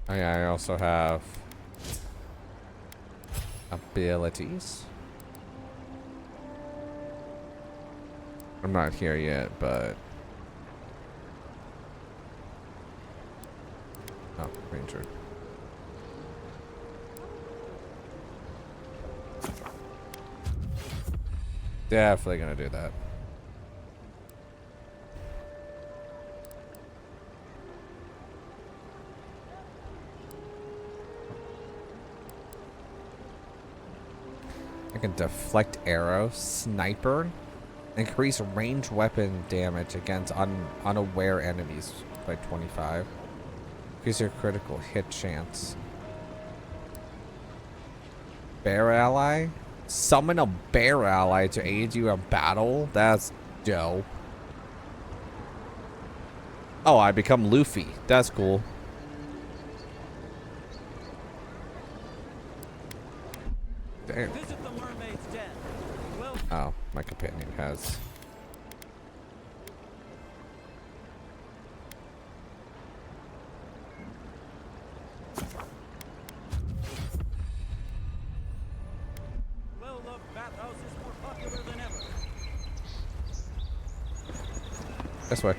Oh yeah, I also have abilities. I'm not here yet, but oh, Ranger. Definitely gonna do that. I can deflect arrows, sniper, increase ranged weapon damage against unaware enemies by 25. Increase your critical hit chance. Bear ally? Summon a bear ally to aid you in battle? That's dope. Oh, I become Luffy. That's cool. Damn. Visit the mermaid's den. Well, Oh, my companion has. well-loved bathhouse is more popular than ever. This way.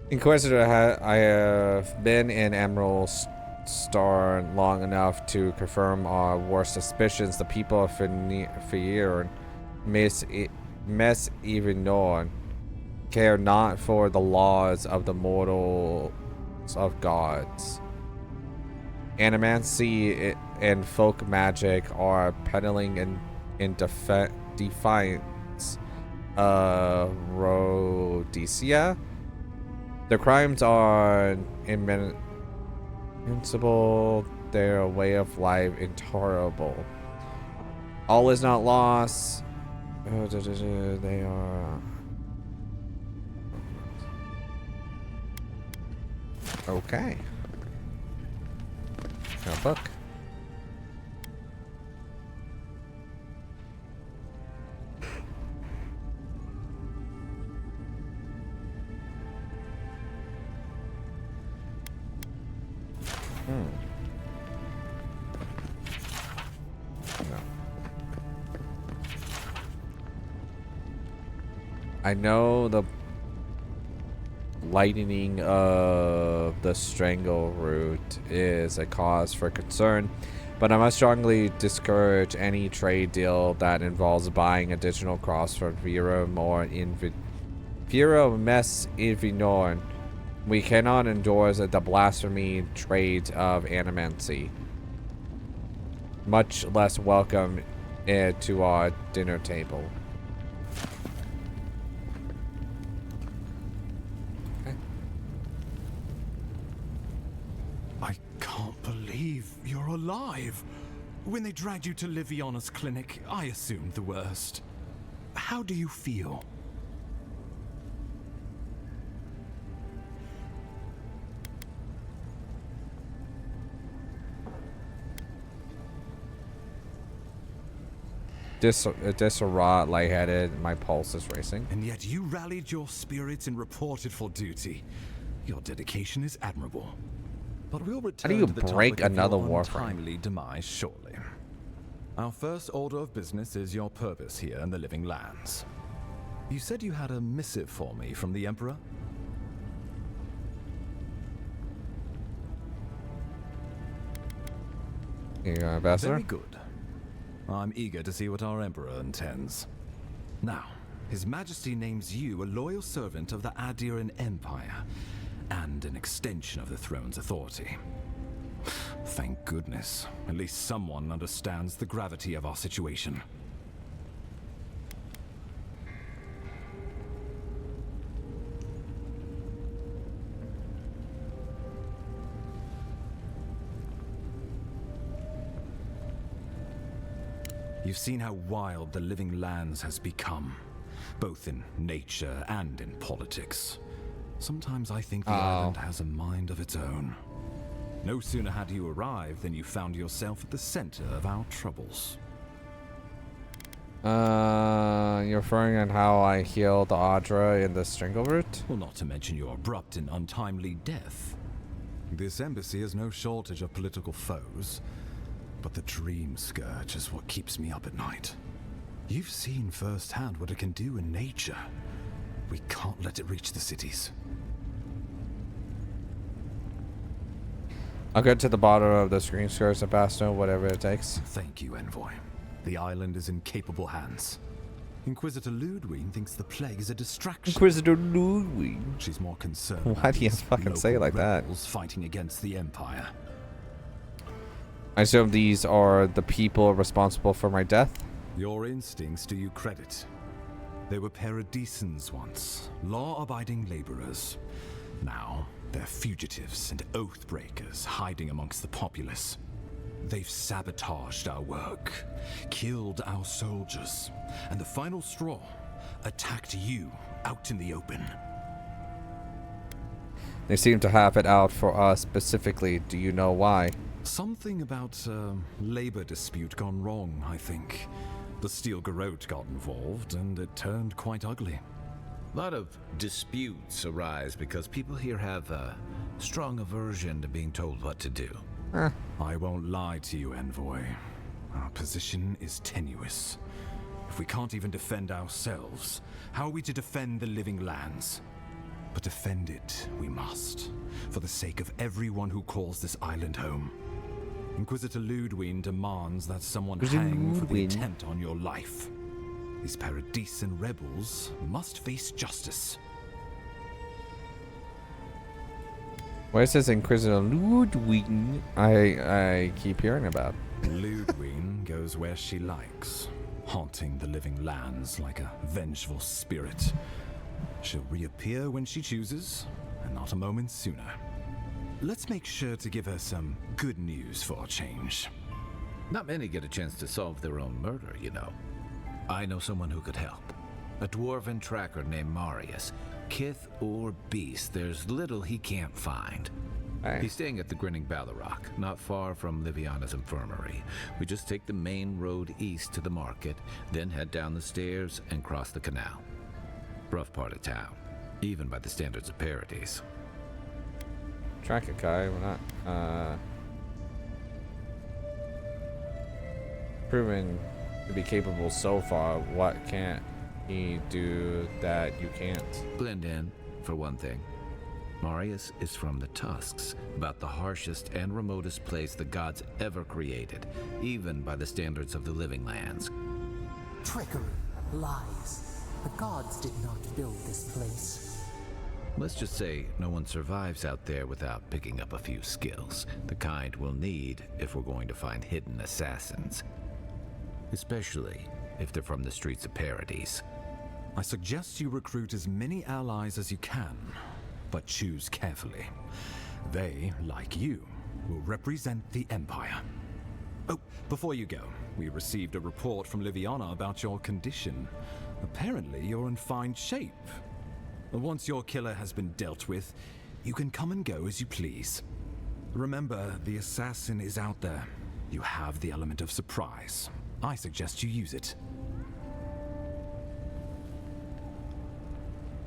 Inquisitor, I have been in Emerald Star long enough to confirm our worst suspicions. The people of Fear, Mess Evenorn, care not for the laws of the mortals of gods. Animancy and folk magic are peddling in defiance of Rhodesia. The crimes are invincible, their way of life intolerable. All is not lost. They are... Okay. A book. No. I know the lightening of the strangle root is a cause for concern, but I must strongly discourage any trade deal that involves buying additional crops from Vero Mess Ivinorn. We cannot endorse the blasphemy trade of animancy, much less welcome it to our dinner table. Okay. I can't believe you're alive. When they dragged you to Liviana's clinic, I assumed the worst. How do you feel? Disarray, lightheaded, my pulse is racing. And yet you rallied your spirits and reported for duty. Your dedication is admirable. But we'll return How do you to the break topic of another your warframe? untimely demise shortly. Our first order of business is your purpose here in the Living Lands. You said you had a missive for me from the Emperor? Here you go, Ambassador. Very good. I'm eager to see what our Emperor intends. Now, His Majesty names you a loyal servant of the Adiran Empire, and an extension of the throne's authority. Thank goodness. At least someone understands the gravity of our situation. You've seen how wild the Living Lands has become, both in nature and in politics. Sometimes I think the island has a mind of its own. No sooner had you arrived than you found yourself at the center of our troubles. You're referring on how I healed Audra in the strangle route? Well, not to mention your abrupt and untimely death. This embassy has no shortage of political foes, but the dream scourge is what keeps me up at night. You've seen firsthand what it can do in nature. We can't let it reach the cities. I'll get to the bottom of the screen score, Sebastian, whatever it takes. Thank you, Envoy. The island is in capable hands. Inquisitor Ludwig thinks the plague is a distraction. Inquisitor Ludwig? She's more concerned. Why do you fucking say it like that? Fighting against the Empire. I assume these are the people responsible for my death? Your instincts do you credit. They were paradisans once, law-abiding laborers. Now, they're fugitives and oath-breakers hiding amongst the populace. They've sabotaged our work, killed our soldiers, and the final straw, attacked you out in the open. They seem to have it out for us specifically. Do you know why? Something about a labor dispute gone wrong, I think. The Steel Garrote got involved, and it turned quite ugly. A lot of disputes arise because people here have a strong aversion to being told what to do. I won't lie to you, Envoy. Our position is tenuous. If we can't even defend ourselves, how are we to defend the living lands? But defend it we must, for the sake of everyone who calls this island home. Inquisitor Ludwig demands that someone hang for the attempt on your life. These Paradisan rebels must face justice. Where's this Inquisitor Ludwig I keep hearing about? Ludwig goes where she likes, haunting the living lands like a vengeful spirit. She'll reappear when she chooses, and not a moment sooner. Let's make sure to give her some good news for a change. Not many get a chance to solve their own murder, you know. I know someone who could help. A dwarven tracker named Marius. Kith or beast, there's little he can't find. He's staying at the Grinning Ballarrock, not far from Liviana's infirmary. We just take the main road east to the market, then head down the stairs and cross the canal. Rough part of town, even by the standards of Paradise. Track it, Kai. We're not proven to be capable so far. What can't he do that you can't? Blend in, for one thing. Marius is from the Tusks, about the harshest and remotest place the gods ever created, even by the standards of the living lands. Trickery, lies. The gods did not build this place. Let's just say no one survives out there without picking up a few skills, the kind we'll need if we're going to find hidden assassins. Especially if they're from the streets of Paradise. I suggest you recruit as many allies as you can, but choose carefully. They, like you, will represent the Empire. Oh, before you go, we received a report from Liviana about your condition. Apparently, you're in fine shape. Once your killer has been dealt with, you can come and go as you please. Remember, the assassin is out there. You have the element of surprise. I suggest you use it.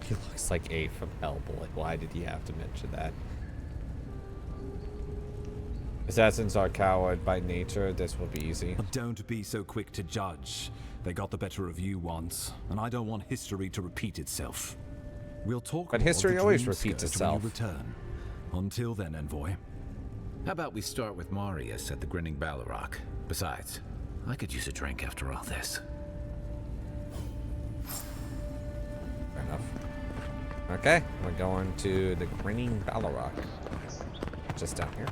He looks like A from Hellboy. Why did he have to mention that? Assassins are coward by nature. This will be easy. Don't be so quick to judge. They got the better of you once, and I don't want history to repeat itself. We'll talk. But history always repeats itself. When you return. Until then, Envoy. How about we start with Marius at the Grinning Ballarrock? Besides, I could use a drink after all this. Fair enough. Okay, we're going to the Grinning Ballarrock. Just down here.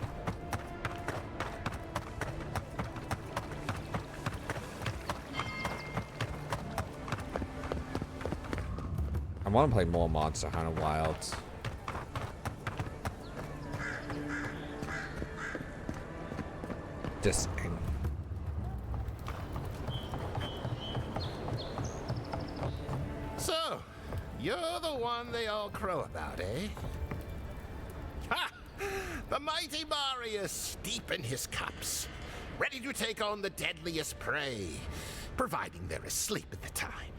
I want to play more Monster Hunter Wilds. This thing. So, you're the one they all crow about, eh? Ha! The mighty Marius, deep in his cups, ready to take on the deadliest prey, providing they're asleep at the time.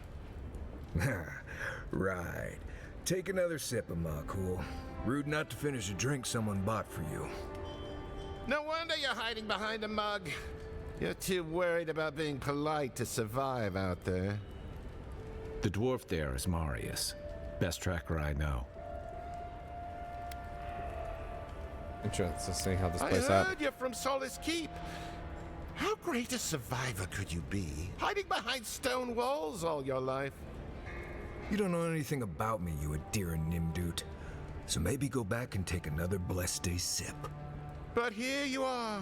Right. Take another sip of my cool. Rude not to finish a drink someone bought for you. No wonder you're hiding behind a mug. You're too worried about being polite to survive out there. The dwarf there is Marius. Best tracker I know. Interesting to see how this I plays out. heard you're from Solace Keep. How great a survivor could you be, hiding behind stone walls all your life? You don't know anything about me, you Adiran Nimdut. So maybe go back and take another blessed day sip. But here you are.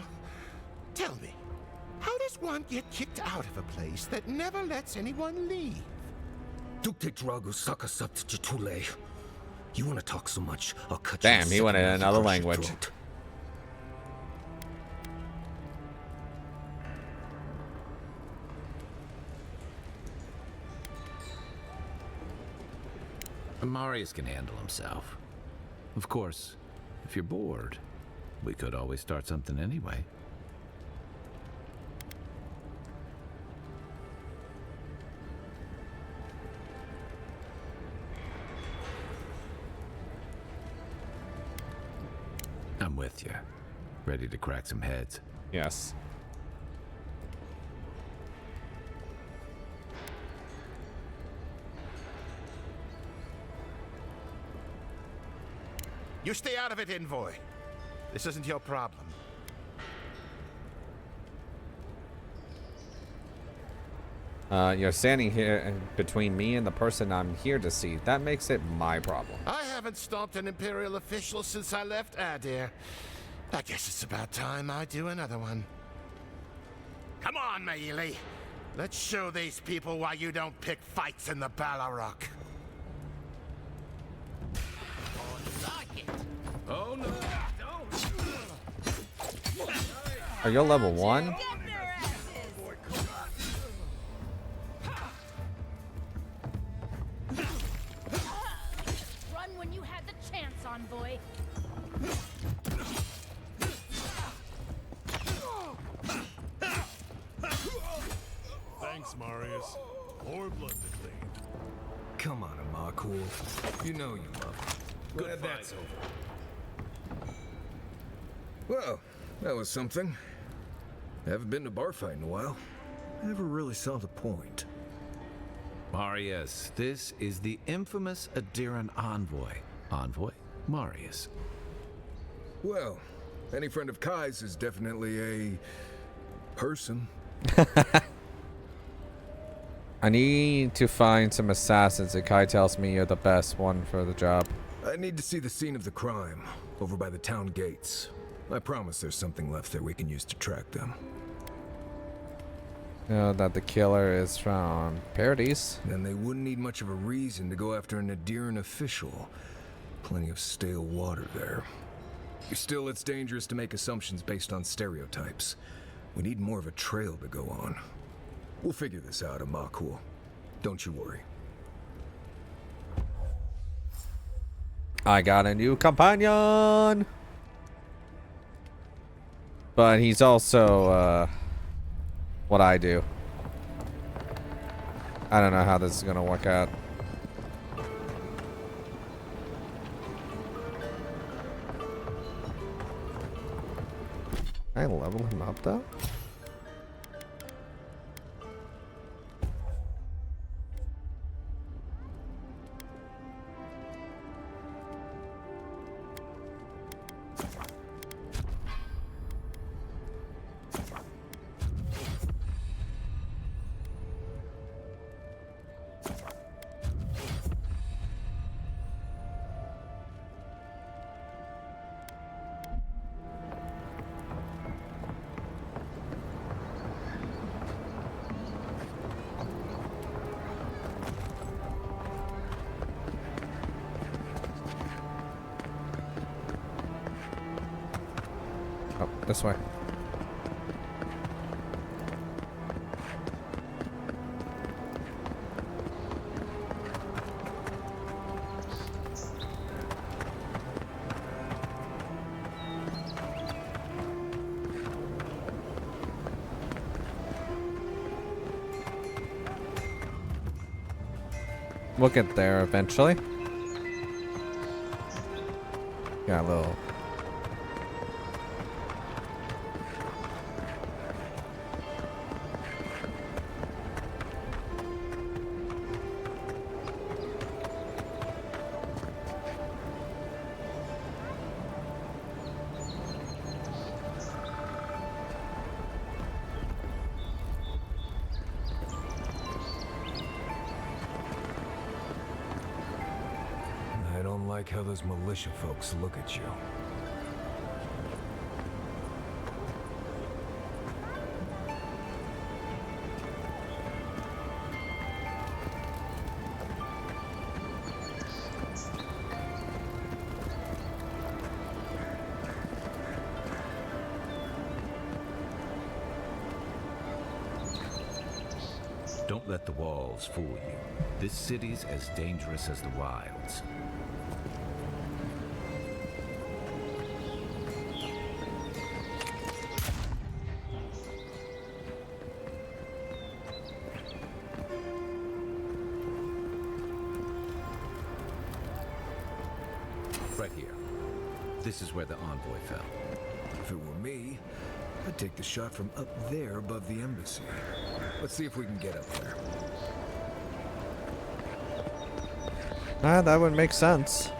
Tell me, how does one get kicked out of a place that never lets anyone leave? You want to talk so much, I'll cut you. Damn, he went in another language. Marius can handle himself. Of course, if you're bored, we could always start something anyway. I'm with you. Ready to crack some heads. Yes. You stay out of it, Envoy. This isn't your problem. You're standing here between me and the person I'm here to see. That makes it my problem. I haven't stomped an Imperial official since I left Adir. I guess it's about time I do another one. Come on, Maili. Let's show these people why you don't pick fights in the Ballarok. Oh no! Are you level 1? Run when you had the chance, Envoy. Thanks, Marius. More blood to clean. Come on, Amakul. You know you love him. Glad that's over. Well, that was something. Haven't been to a bar fight in a while. Never really saw the point. Marius, this is the infamous Adiran envoy. Envoy Marius. Well, any friend of Kai's is definitely a person. I need to find some assassins, and Kai tells me you're the best one for the job. I need to see the scene of the crime, over by the town gates. I promise there's something left there we can use to track them. You know that the killer is from Paradise. Then they wouldn't need much of a reason to go after an Adiran official. Plenty of stale water there. Still, it's dangerous to make assumptions based on stereotypes. We need more of a trail to go on. We'll figure this out, Amakul. Don't you worry. I got a new companion! But he's also, what I do. I don't know how this is gonna work out. Can I level him up, though? Oh, this way. We'll get there eventually. Got a little. I don't like how those militia folks look at you. Don't let the walls fool you. This city's as dangerous as the wilds. Right here. This is where the envoy fell. If it were me, I'd take the shot from up there above the embassy. Let's see if we can get up there. That would make sense.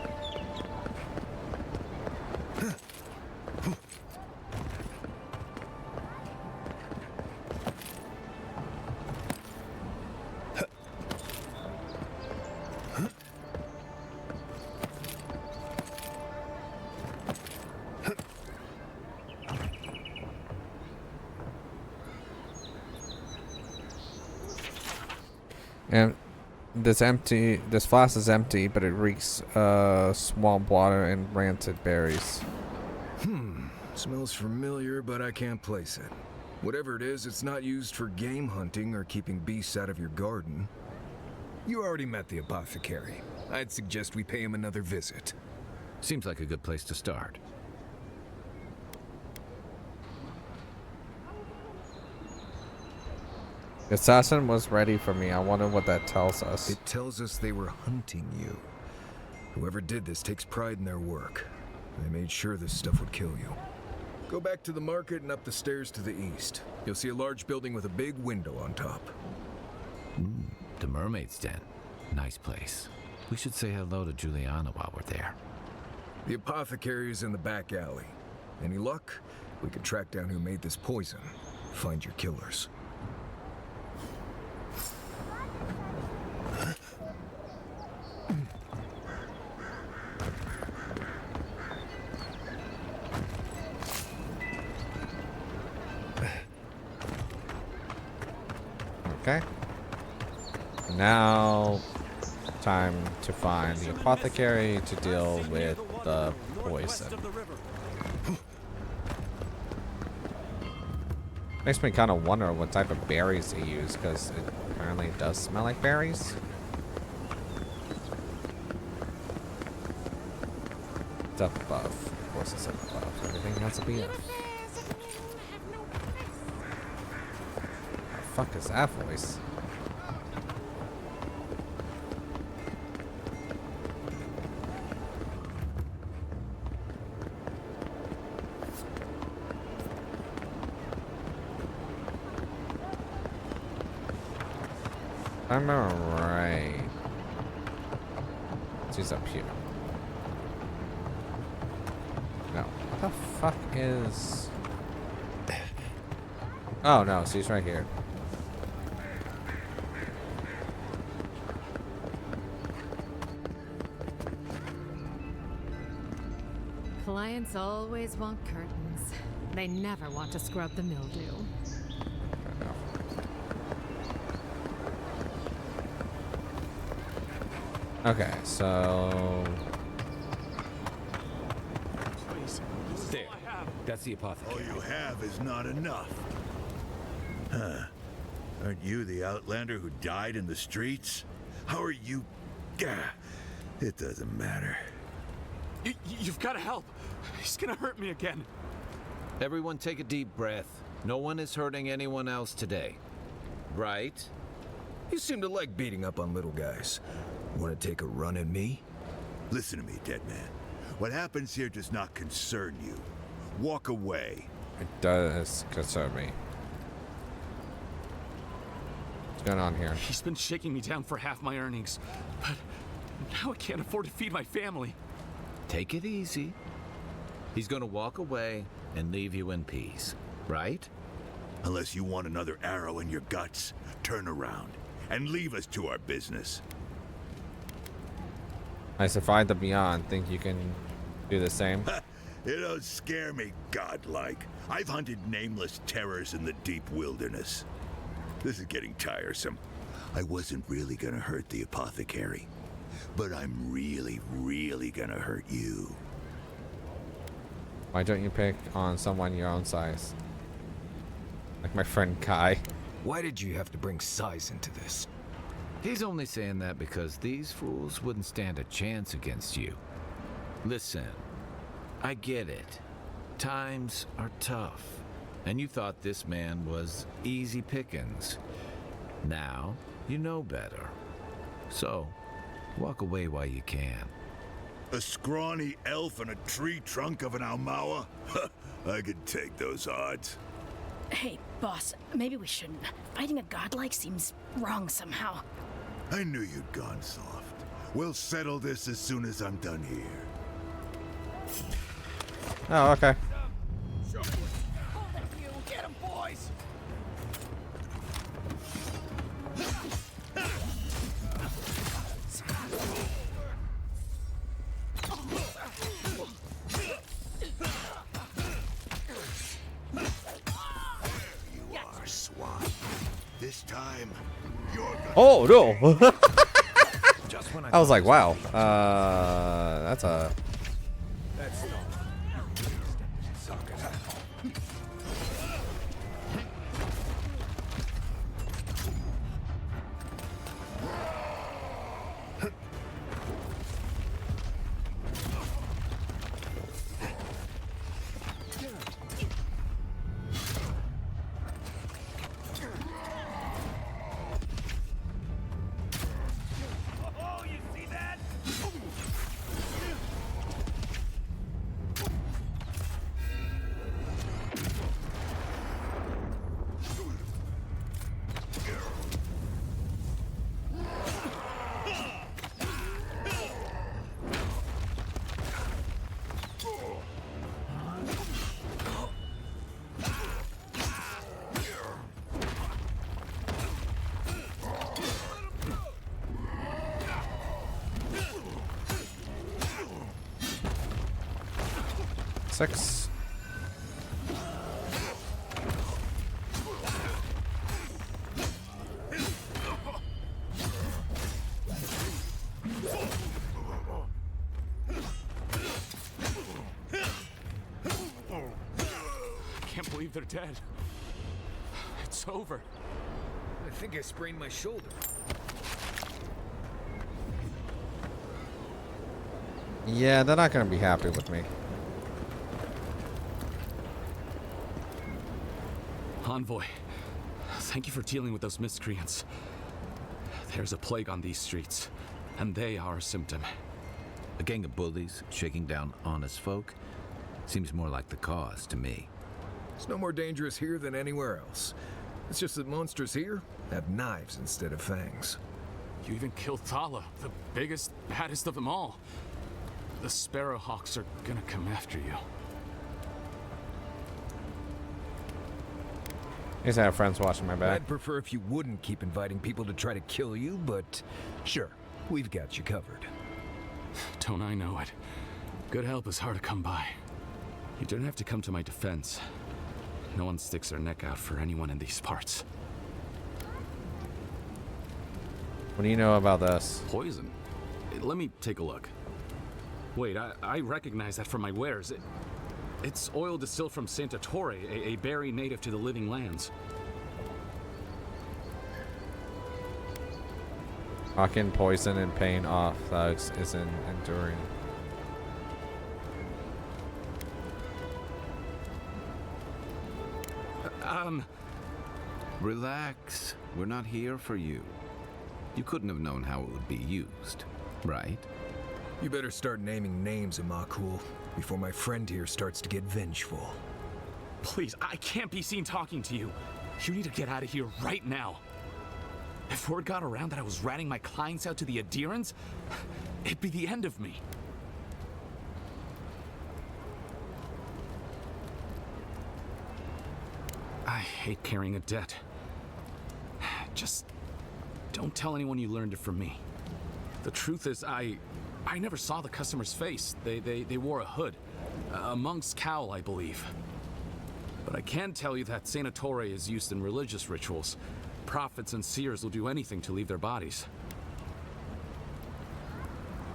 And this flask is empty, but it reeks swamp water and rancid berries. Smells familiar, but I can't place it. Whatever it is, it's not used for game hunting or keeping beasts out of your garden. You already met the apothecary. I'd suggest we pay him another visit. Seems like a good place to start. The assassin was ready for me. I wonder what that tells us. It tells us they were hunting you. Whoever did this takes pride in their work. They made sure this stuff would kill you. Go back to the market and up the stairs to the east. You'll see a large building with a big window on top. The Mermaid's Den. Nice place. We should say hello to Juliana while we're there. The apothecary is in the back alley. Any luck? We could track down who made this poison. Find your killers. Okay. Now, time to find the apothecary to deal with the poison. Makes me kind of wonder what type of berries they use, because it apparently does smell like berries. It's up above. Of course it's up above. Everything has to be up. What the fuck is that voice? I'm alright. She's up here. No. What the fuck is... Oh no, she's right here. Clients always want curtains. They never want to scrub the mildew. Okay, so... There. That's the apothecary. All you have is not enough. Huh. Aren't you the outlander who died in the streets? How are you... It doesn't matter. You've got to help. He's gonna hurt me again. Everyone take a deep breath. No one is hurting anyone else today. Right? You seem to like beating up on little guys. Want to take a run at me? Listen to me, dead man. What happens here does not concern you. Walk away. It does concern me. What's going on here? He's been shaking me down for half my earnings, but now I can't afford to feed my family. Take it easy. He's gonna walk away and leave you in peace, right? Unless you want another arrow in your guts, turn around and leave us to our business. I survived the beyond. Think you can do the same? It don't scare me, godlike. I've hunted nameless terrors in the deep wilderness. This is getting tiresome. I wasn't really gonna hurt the apothecary, but I'm really gonna hurt you. Why don't you pick on someone your own size? Like my friend Kai. Why did you have to bring size into this? He's only saying that because these fools wouldn't stand a chance against you. Listen, I get it. Times are tough, and you thought this man was easy pickings. Now, you know better. So, walk away while you can. A scrawny elf in a tree trunk of an Almawa? I could take those odds. Hey, boss, maybe we shouldn't. Fighting a godlike seems wrong somehow. I knew you'd gone soft. We'll settle this as soon as I'm done here. Oh, okay. Get him, boys! You are, Swan. This time, you're gonna... Oh no! I was like, wow. That's a. That's not. Six. I can't believe they're dead. It's over. I think I sprained my shoulder. Yeah, they're not gonna be happy with me. Envoy, thank you for dealing with those miscreants. There's a plague on these streets, and they are a symptom. A gang of bullies shaking down honest folk seems more like the cause to me. It's no more dangerous here than anywhere else. It's just that monsters here have knives instead of fangs. You even killed Thala, the biggest, baddest of them all. The Sparrowhawks are gonna come after you. I guess I have friends watching my back. I'd prefer if you wouldn't keep inviting people to try to kill you, but sure, we've got you covered. Don't I know it? Good help is hard to come by. You don't have to come to my defense. No one sticks their neck out for anyone in these parts. What do you know about this? Poison? Let me take a look. Wait, I recognize that from my wares. It's oil distilled from Santa Torre, a berry native to the Living Lands. Knocking poison and pain off thugs isn't enduring. Relax. We're not here for you. You couldn't have known how it would be used, right? You better start naming names, Imakul, before my friend here starts to get vengeful. Please, I can't be seen talking to you. You need to get out of here right now. If word got around that I was ratting my clients out to the adherents, it'd be the end of me. I hate carrying a debt. Just don't tell anyone you learned it from me. The truth is, I never saw the customer's face. They wore a hood. A monk's cowl, I believe. But I can tell you that Saint Ettore is used in religious rituals. Prophets and seers will do anything to leave their bodies.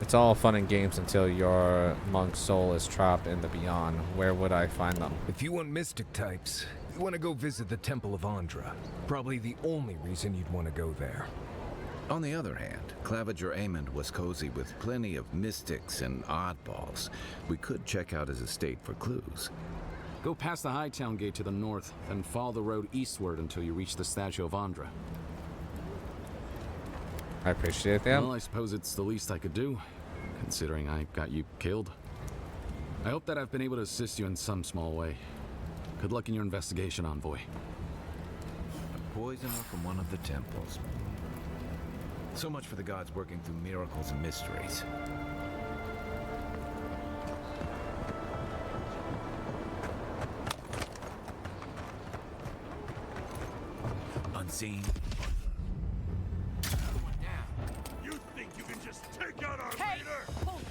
It's all fun and games until your monk's soul is trapped in the beyond. Where would I find them? If you want mystic types, you want to go visit the Temple of Andra. Probably the only reason you'd want to go there. On the other hand, Claviger Amond was cozy with plenty of mystics and oddballs. We could check out his estate for clues. Go past the Hightown Gate to the north, then follow the road eastward until you reach the statue of Andra. I appreciate that. Well, I suppose it's the least I could do, considering I got you killed. I hope that I've been able to assist you in some small way. Good luck in your investigation, Envoy. A poisoner from one of the temples. So much for the gods working through miracles and mysteries. Unseen. You think you can just take out our Hey! leader? Hold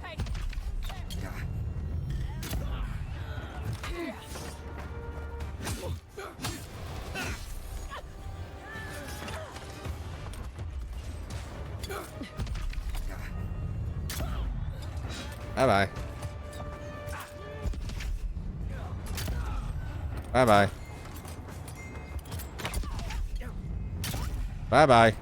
Hey! Bye-bye. Bye-bye. Bye-bye.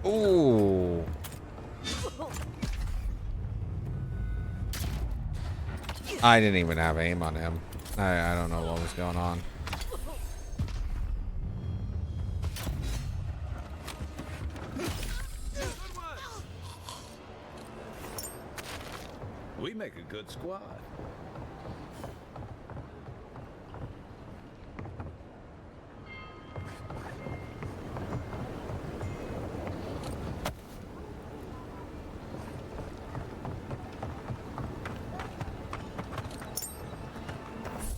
Ooh. I didn't even have aim on him. I don't know what was going on. We make a good squad.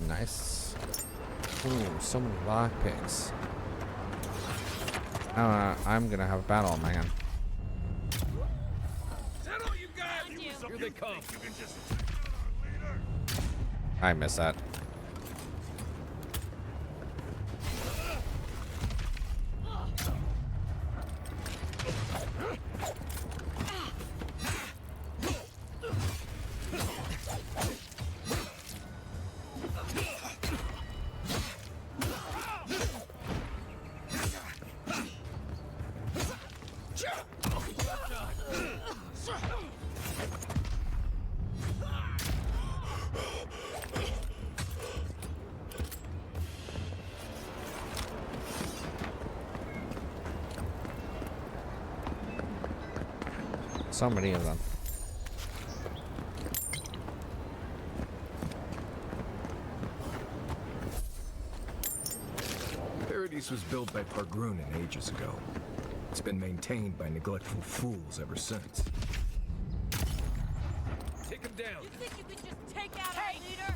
Nice. Ooh, so many lockpicks. I'm gonna have a battle on my hand. Here they come. You can just I missed that. So many of them. Paradise was built by Pargrunin ages ago. It's been maintained by neglectful fools ever since. take him down. You think you could just take out our leader?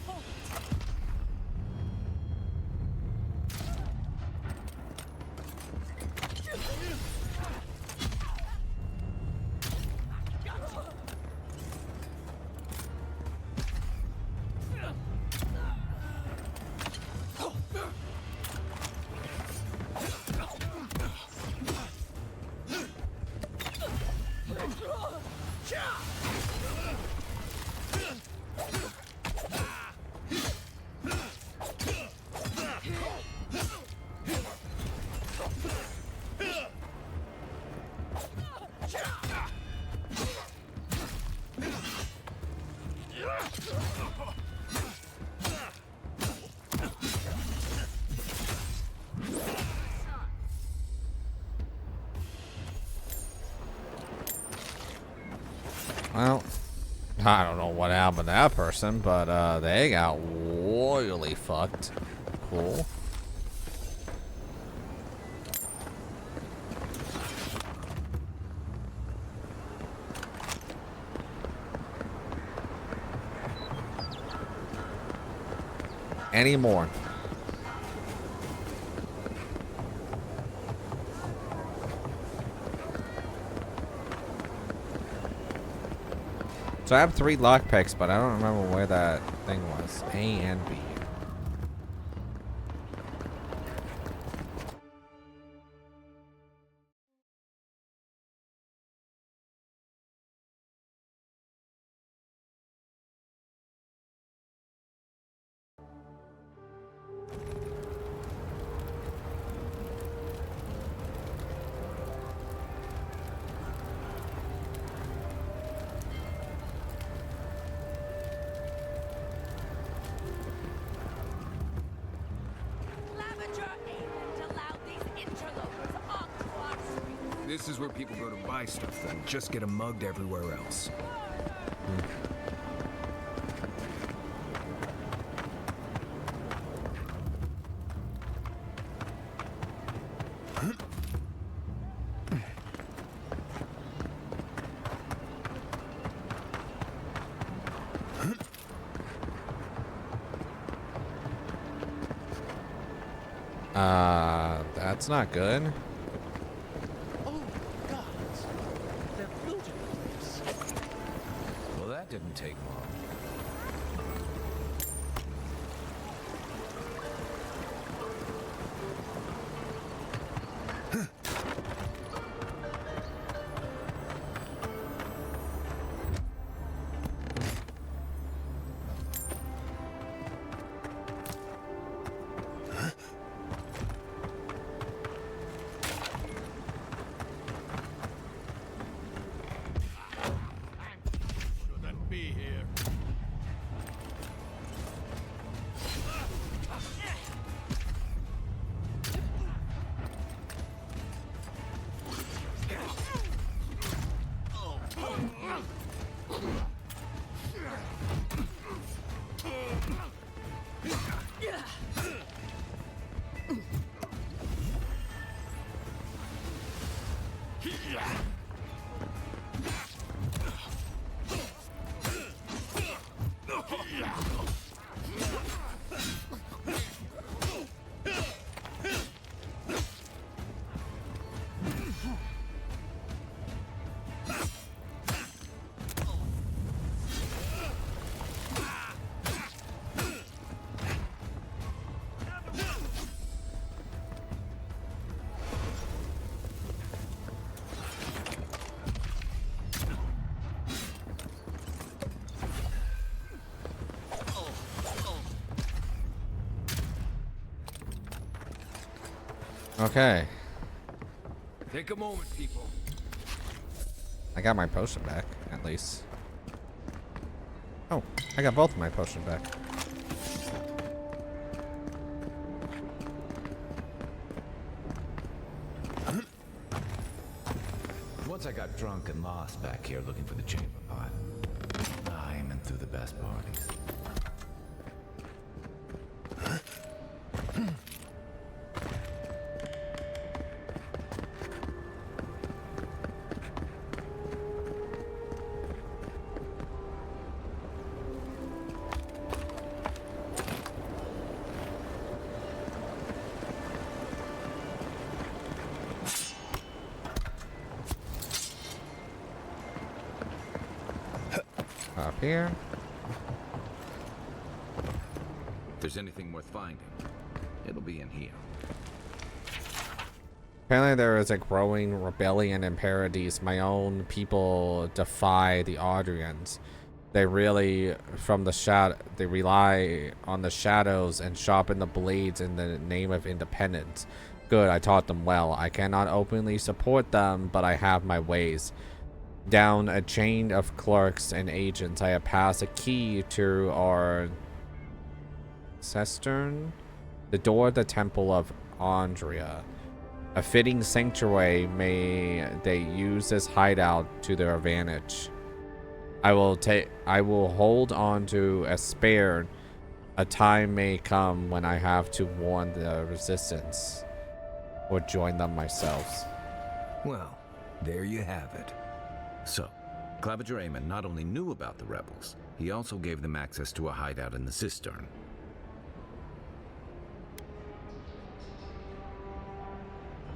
Well, I don't know what happened to that person, but they got royally fucked. Cool. Any more? So I have 3 lockpicks, but I don't remember where that thing was. A and B. This is where people go to buy stuff, then just get 'em mugged everywhere else. That's not good. Well, that didn't take long. Okay. Take a moment, people. I got my potion back, at least. Oh, I got both of my potion back. Once I got drunk and lost back here looking for the chamber pot, aiming through the best parties. Up here. If there's anything worth finding, it'll be in here. Apparently there is a growing rebellion in Paradise. My own people defy the Audrians. They really, they rely on the shadows and sharpen the blades in the name of independence. Good, I taught them well. I cannot openly support them, but I have my ways. Down a chain of clerks and agents, I have passed a key to our cistern, the door of the Temple of Andrea. A fitting sanctuary, may they use this hideout to their advantage. I will hold on to a spare. A time may come when I have to warn the resistance or join them myself. Well, there you have it. So, Claviger Amon not only knew about the rebels, he also gave them access to a hideout in the cistern.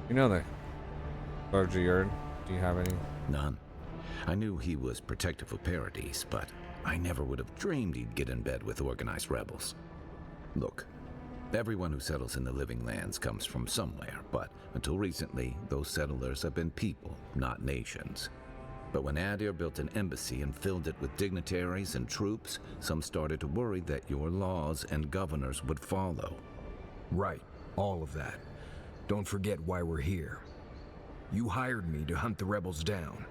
You know that Claviger Urn? Do you have any? None. I knew he was protective of Paradise, but I never would have dreamed he'd get in bed with organized rebels. Look, everyone who settles in the Living Lands comes from somewhere, but until recently, those settlers have been people, not nations. But when Adir built an embassy and filled it with dignitaries and troops, some started to worry that your laws and governors would follow. Right, all of that. Don't forget why we're here. You hired me to hunt the rebels down,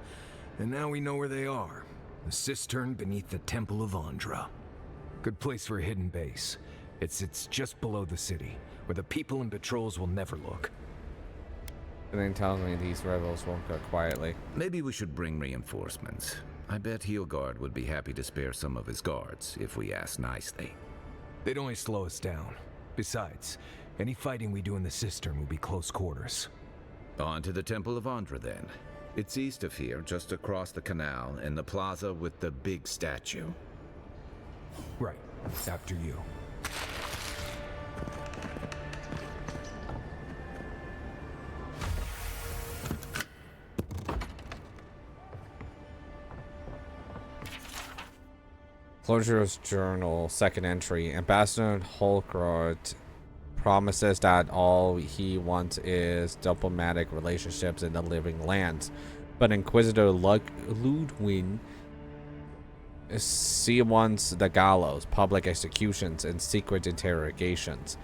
and now we know where they are. The cistern beneath the Temple of Andra. Good place for a hidden base. It sits just below the city, where the people and patrols will never look. And then tells me these rebels won't go quietly. Maybe we should bring reinforcements. I bet Heelguard would be happy to spare some of his guards, if we ask nicely. They'd only slow us down. Besides, any fighting we do in the cistern will be close quarters. On to the Temple of Andra, then. It's east of here, just across the canal, in the plaza with the big statue. Right. After you. Closure's journal, second entry. Ambassador Holkrod promises that all he wants is diplomatic relationships in the Living Lands. But Inquisitor Ludwig wants the gallows, public executions, and secret interrogations.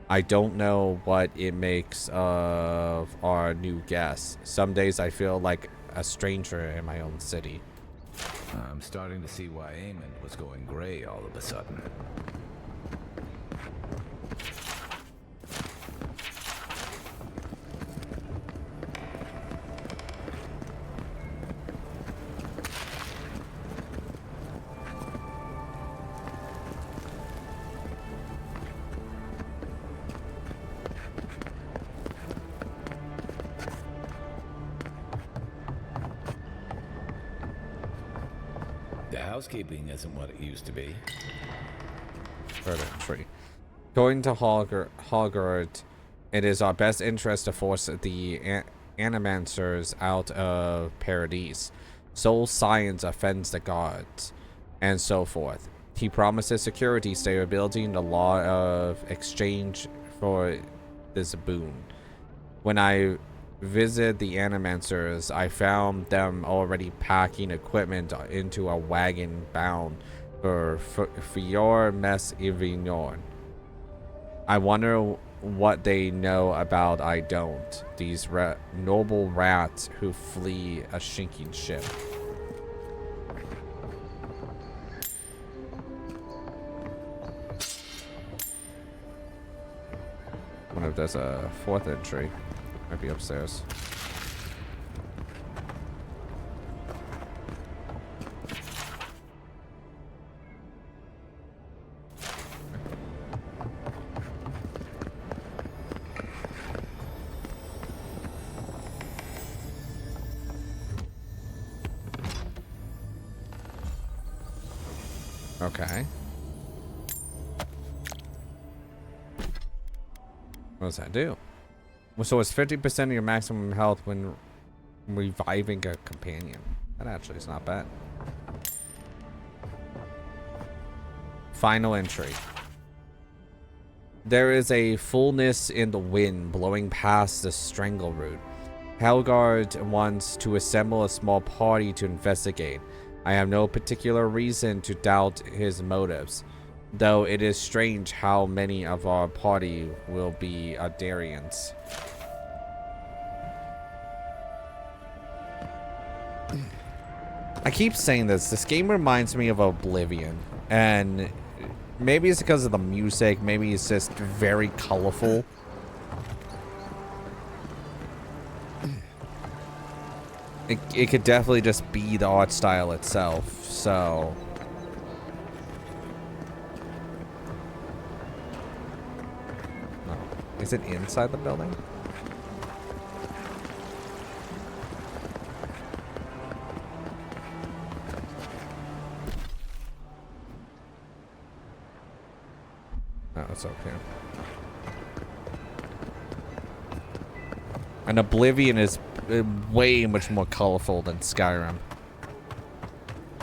I don't know what it makes of our new guests. Some days I feel like a stranger in my own city. I'm starting to see why Amon was going gray all of a sudden. The housekeeping isn't what it used to be. Third entry. Going to Hogwarts, it is our best interest to force the Animancers out of Paradise. Soul science offends the gods, and so forth. He promises security, stability, and the law of exchange for this boon. When I visited the Animancers, I found them already packing equipment into a wagon bound for Fior Mess Ivignon. I wonder what they know about I don't. These noble rats who flee a sinking ship. I wonder if there's a fourth entry. Might be upstairs. Okay. What does that do? So it's 50% of your maximum health when reviving a companion. That actually is not bad. Final entry. There is a fullness in the wind blowing past the Strangleroot. Helgard wants to assemble a small party to investigate. I have no particular reason to doubt his motives, though it is strange how many of our party will be Adarians. I keep saying this game reminds me of Oblivion, and maybe it's because of the music, maybe it's just very colorful. it could definitely just be the art style itself. So. No. Is it inside the building? No, it's okay. And Oblivion is way much more colorful than Skyrim.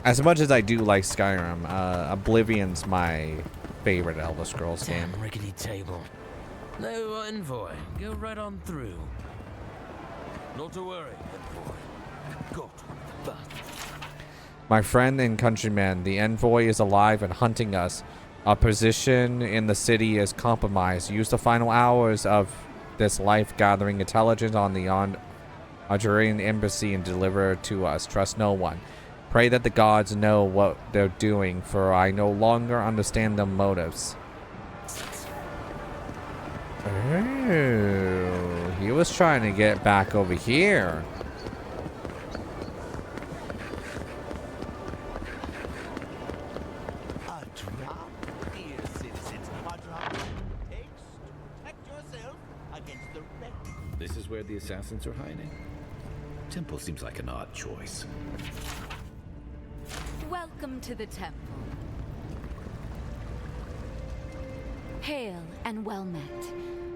As much as I do like Skyrim, Oblivion's my favorite Elder Scrolls game. Damn rickety table. No envoy. Go right on through. Not to worry, envoy. Got the bus. My friend and countryman, the envoy is alive and hunting us. Our position in the city is compromised. Use the final hours of this life gathering intelligence on the Ardurian embassy and deliver it to us. Trust no one. Pray that the gods know what they're doing, for I no longer understand their motives. Oh, he was trying to get back over here. This is where the assassins are hiding. Temple seems like an odd choice. Welcome to the temple. Hail and well met.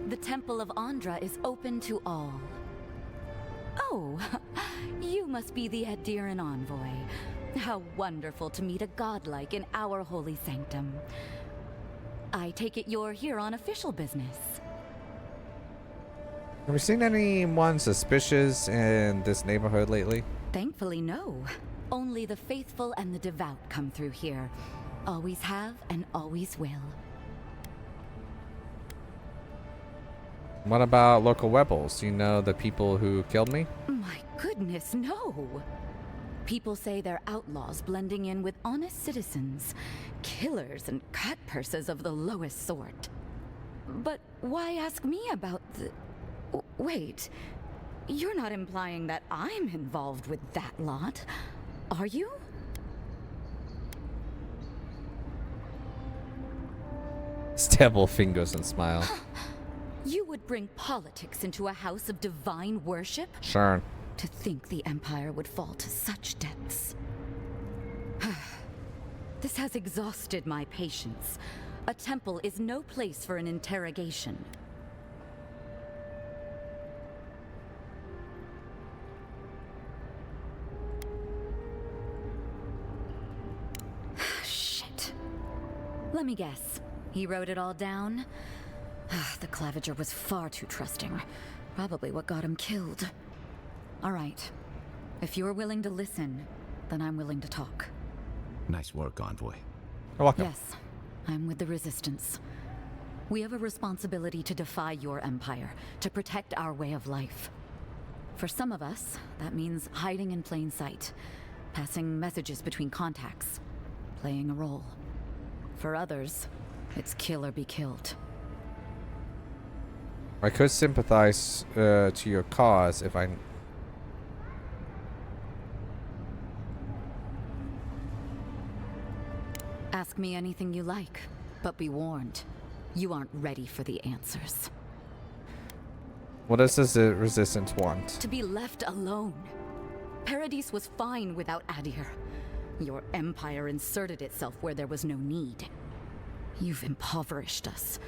The Temple of Andra is open to all. Oh, you must be the Adiran envoy. How wonderful to meet a godlike in our holy sanctum. I take it you're here on official business. Have you seen anyone suspicious in this neighborhood lately? Thankfully, no. Only the faithful and the devout come through here. Always have and always will. What about local rebels? You know the people who killed me? My goodness, no. People say they're outlaws blending in with honest citizens. Killers and cut purses of the lowest sort. But why ask me about the... Wait, you're not implying that I'm involved with that lot, are you? Stable fingers and smile. You would bring politics into a house of divine worship? Sure. To think the Empire would fall to such depths. This has exhausted my patience. A temple is no place for an interrogation. Shit. Let me guess. He wrote it all down? The Claviger was far too trusting. Probably what got him killed. All right. If you're willing to listen, then I'm willing to talk. Nice work, Envoy. You're welcome. Yes, I'm with the Resistance. We have a responsibility to defy your empire, to protect our way of life. For some of us, that means hiding in plain sight, passing messages between contacts, playing a role. For others, it's kill or be killed. I could sympathize to your cause if I... Ask me anything you like, but be warned. You aren't ready for the answers. What does the Resistance want? To be left alone. Paradise was fine without Adir. Your empire inserted itself where there was no need. You've impoverished us.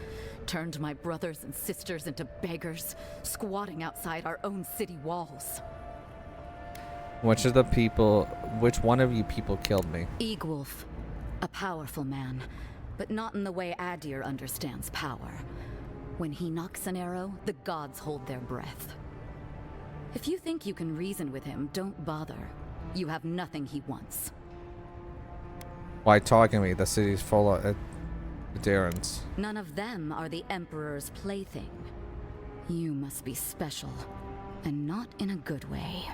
Turned my brothers and sisters into beggars, squatting outside our own city walls. Which one of you people killed me? Egwulf. A powerful man, but not in the way Adir understands power. When he knocks an arrow, the gods hold their breath. If you think you can reason with him, don't bother. You have nothing he wants. Why talking to me? The city's full of Adirans. None of them are the Emperor's plaything. You must be special, and not in a good way.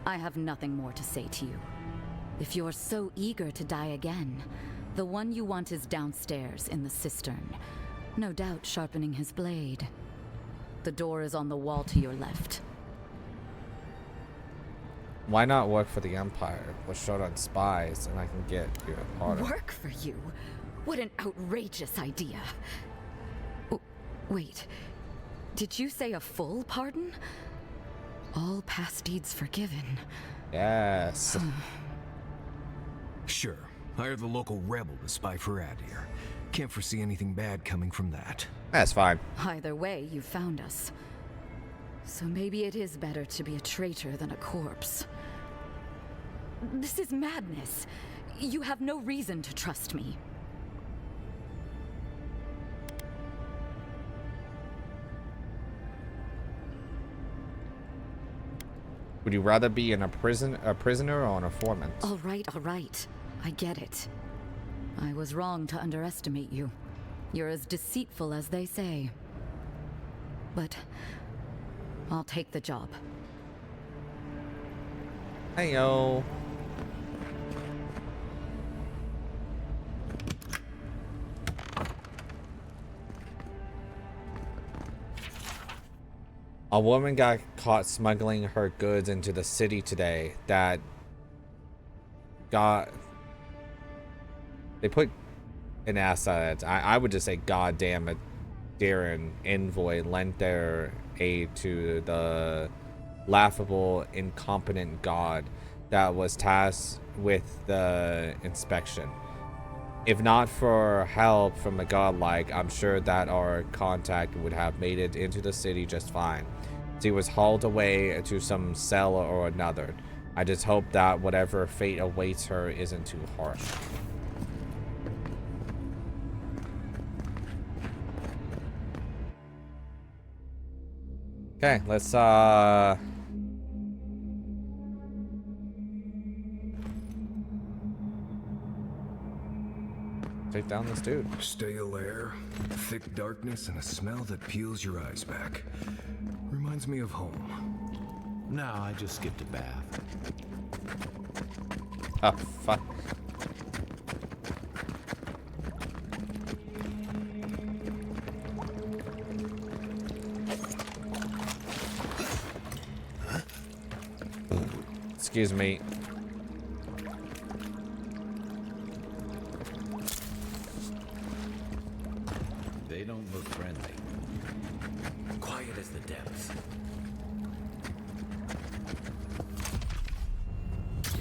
I have nothing more to say to you. If you're so eager to die again, the one you want is downstairs in the cistern. No doubt sharpening his blade. The door is on the wall to your left. Why not work for the Empire? We're short on spies, and I can get your order. Work for you? What an outrageous idea. Wait, did you say a full pardon? All past deeds forgiven. Yes. Sure. Hire the local rebel to spy for Adir. Can't foresee anything bad coming from that. That's fine. Either way, you found us. So maybe it is better to be a traitor than a corpse. This is madness. You have no reason to trust me. Would you rather be in a prisoner or an informant? All right. I get it. I was wrong to underestimate you. You're as deceitful as they say. But I'll take the job. Heyo. A woman got caught smuggling her goods into the city today. They put an ass on it. I would just say, God damn it, Darren Envoy lent their aid to the laughable, incompetent god that was tasked with the inspection. If not for help from a godlike, I'm sure that our contact would have made it into the city just fine. She was hauled away to some cell or another. I just hope that whatever fate awaits her isn't too harsh. Okay, let's take down this dude. Stale air, thick darkness, and a smell that peels your eyes back. Reminds me of home. No, I just skipped a bath. Oh, fuck. Excuse me. They don't look friendly. Quiet as the depths.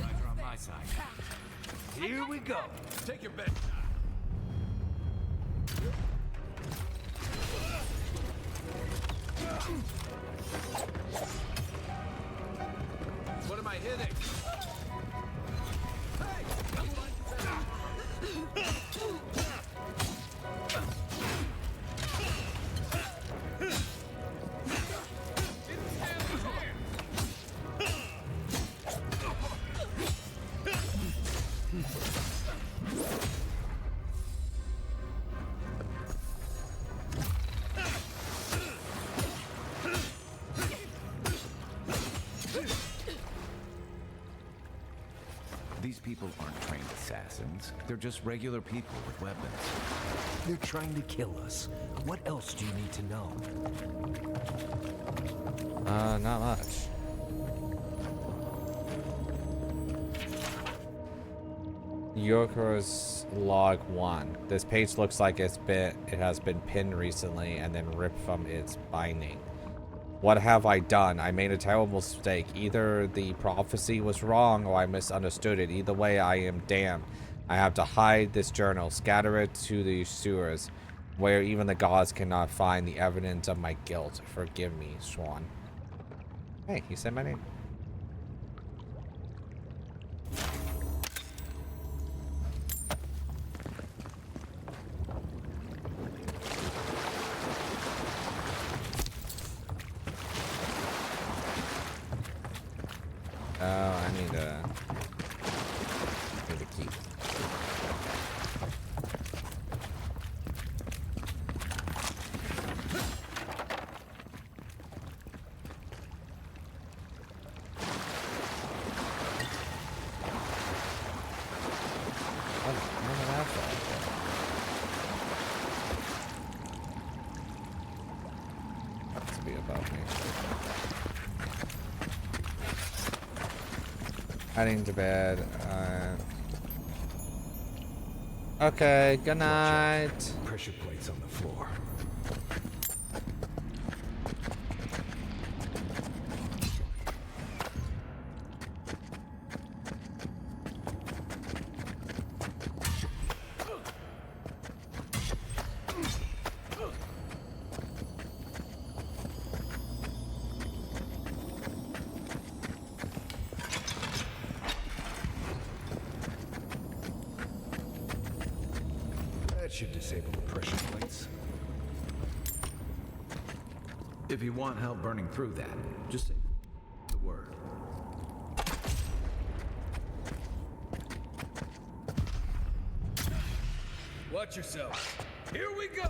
Rider on my side. Here we go. Take your bet. What am I hitting? These people aren't trained assassins. They're just regular people with weapons. They're trying to kill us. What else do you need to know? Not much. Yoko's log 1. This page looks like it has been pinned recently and then ripped from its binding. What have I done? I made a terrible mistake. Either the prophecy was wrong or I misunderstood it. Either way, I am damned. I have to hide this journal, scatter it to the sewers, where even the gods cannot find the evidence of my guilt. Forgive me, Swan. Hey, he said my name. Oh, I need a key. Must be above me. Heading to bed. Okay, good night. Pressure plates on the floor. That should disable the pressure plates. If you want help burning through that, just say the word. Watch yourself. Here we go.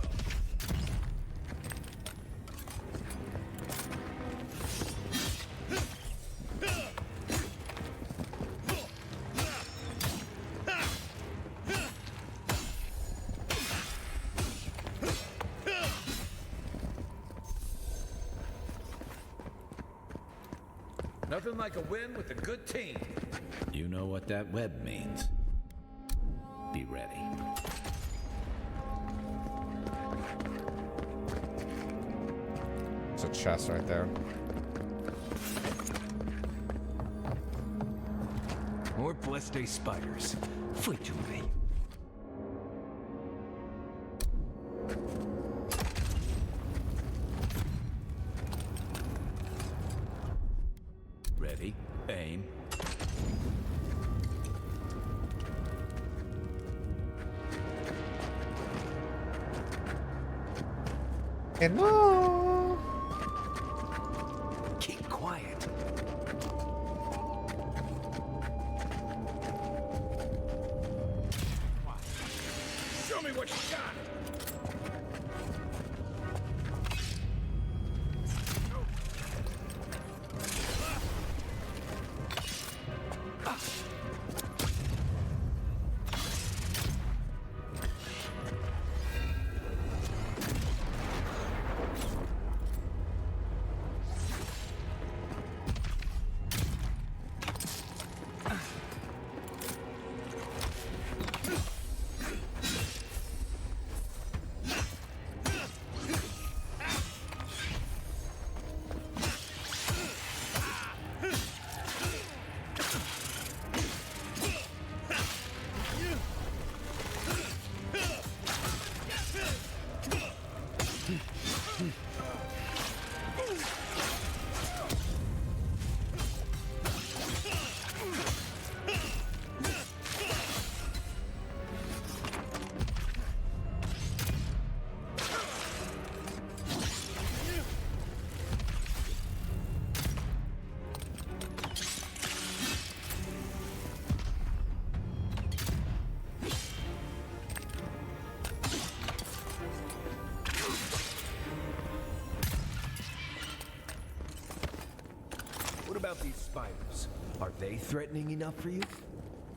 Nothing like a win with a good team. You know what that web means. Be ready. There's a chest right there. More blessed day spiders. Flee to me. Ready, aim. Hello. Keep quiet. Show me what you got. What about these spiders? Are they threatening enough for you?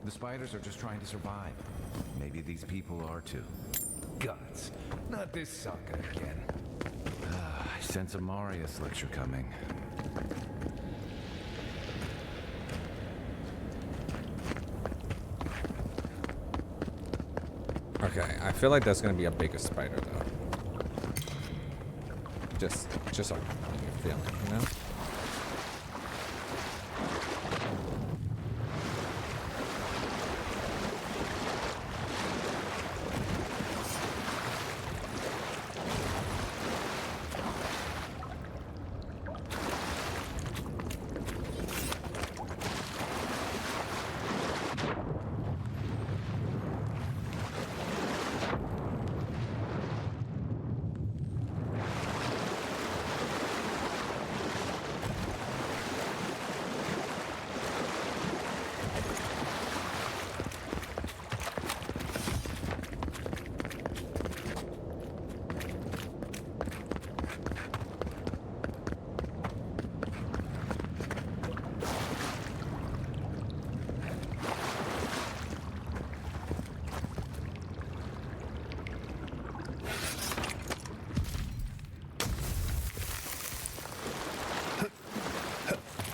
The spiders are just trying to survive. Maybe these people are too. Guts. Not this sucker again. I sense a Marius lecture coming. Okay, I feel like that's gonna be a bigger spider though. Just a feeling, you know?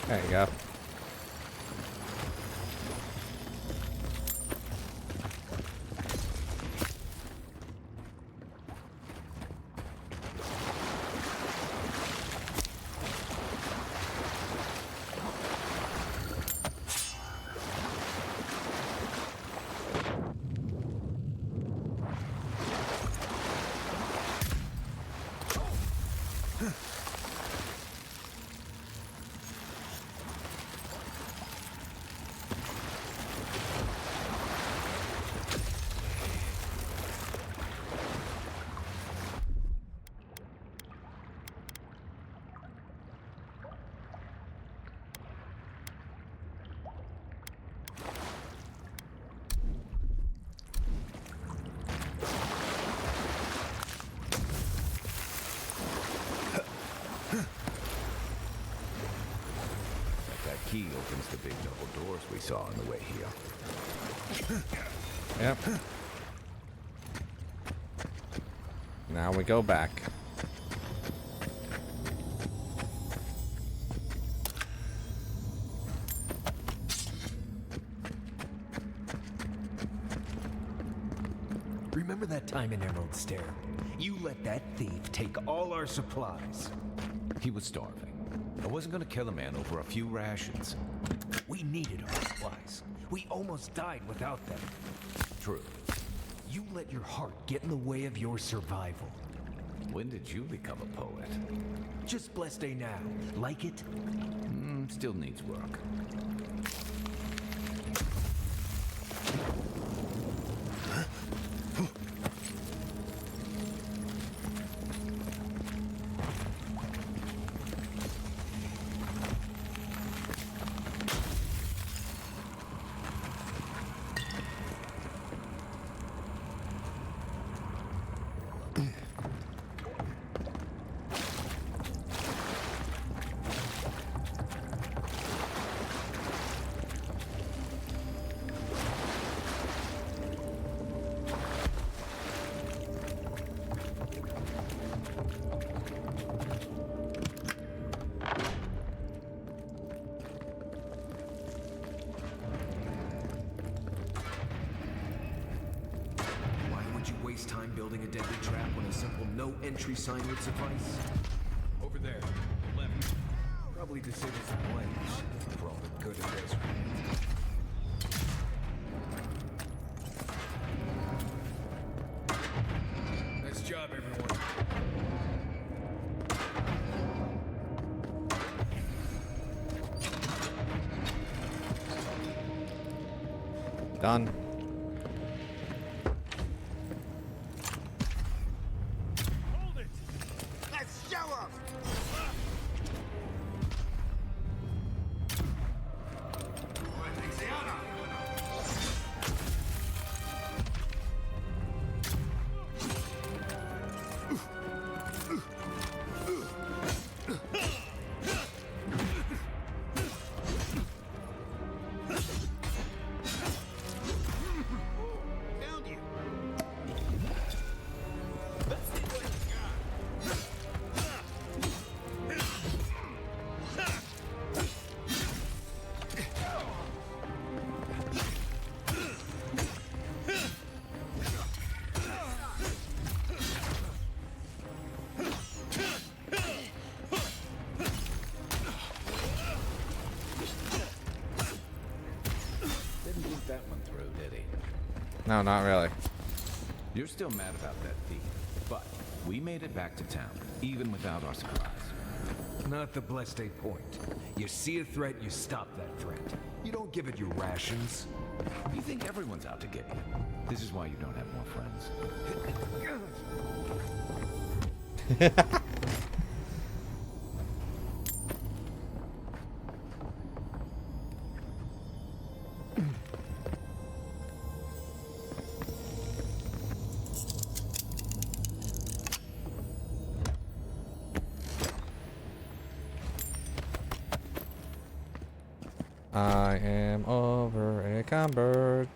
There you go. key opens the big double doors we saw on the way here. Yep. Now we go back. Remember that time in Emerald Stair? You let that thief take all our supplies. He was starving. I wasn't gonna kill a man over a few rations. We needed our supplies. We almost died without them. True. You let your heart get in the way of your survival. When did you become a poet? Just blessed day now. Like it? Still needs work. Time building a deadly trap when a simple no entry sign would suffice? Over there, left. Probably disable some players for all the good it does. Nice job, everyone. Done. No, not really. You're still mad about that thief, but we made it back to town, even without our supplies. Not the blessed day point. You see a threat, you stop that threat. You don't give it your rations. You think everyone's out to get you. This is why you don't have more friends. I am over encumbered.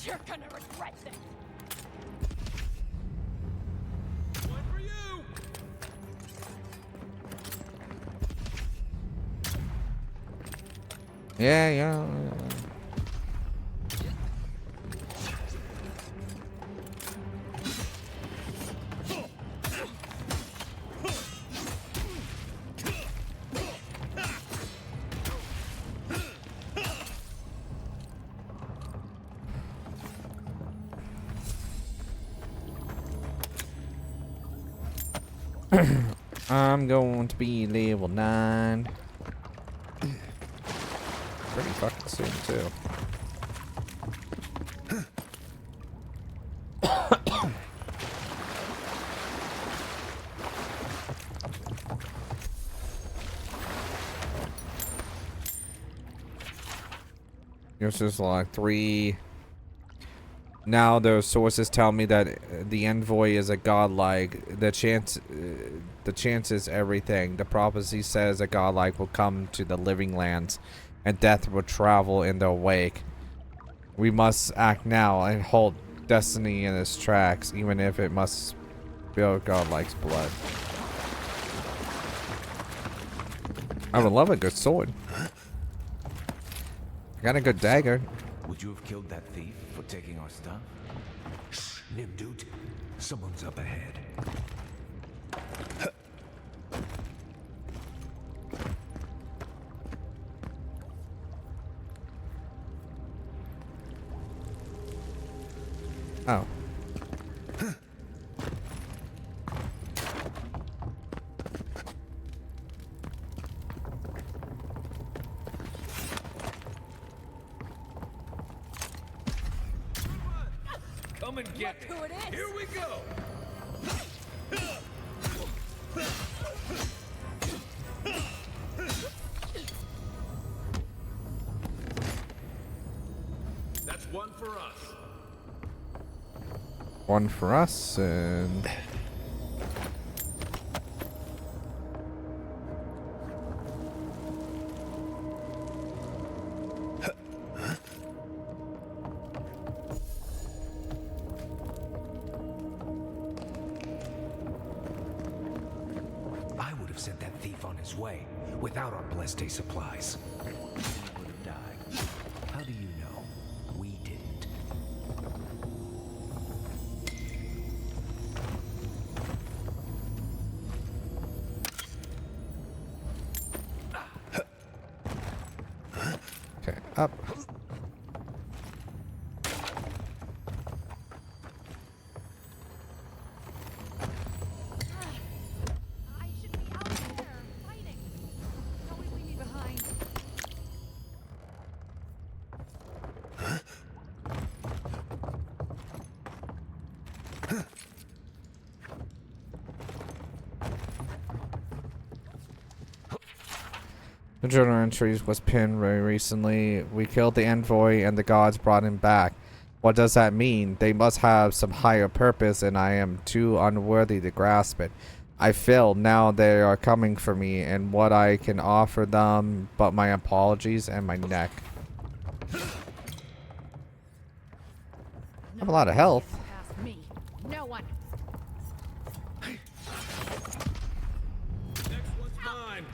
You're gonna regret this. One for you. Yeah. I'm going to be level 9. pretty fucking soon too. There's just like 3. Now the sources tell me that the envoy is a godlike. The chance is everything. The prophecy says a godlike will come to the living lands, and death will travel in their wake. We must act now and halt destiny in its tracks, even if it must spill godlike's blood. I would love a good sword. I got a good dagger. Would you have killed that thief for taking our stuff? Shh, Nimdude. Someone's up ahead. Oh. Come and get Look who it is. Here we go. That's one for us. One for us, and I would have sent that thief on his way without our blessed day supplies. He would have died. How do you know? We didn't. okay, up. I should be out there fighting. Don't leave me behind. The journal entries was pinned very recently. We killed the envoy and the gods brought him back. What does that mean? They must have some higher purpose and I am too unworthy to grasp it. I failed. Now they are coming for me and what I can offer them but my apologies and my neck. I have a lot of health. Past me. No one. Next one's mine.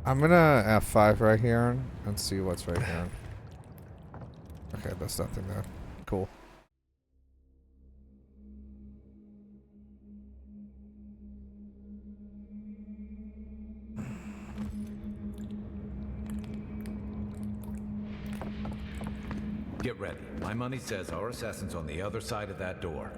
I'm gonna F5 right here and see what's right here. Okay, there's nothing there. Cool. Get ready. My money says our assassin's on the other side of that door.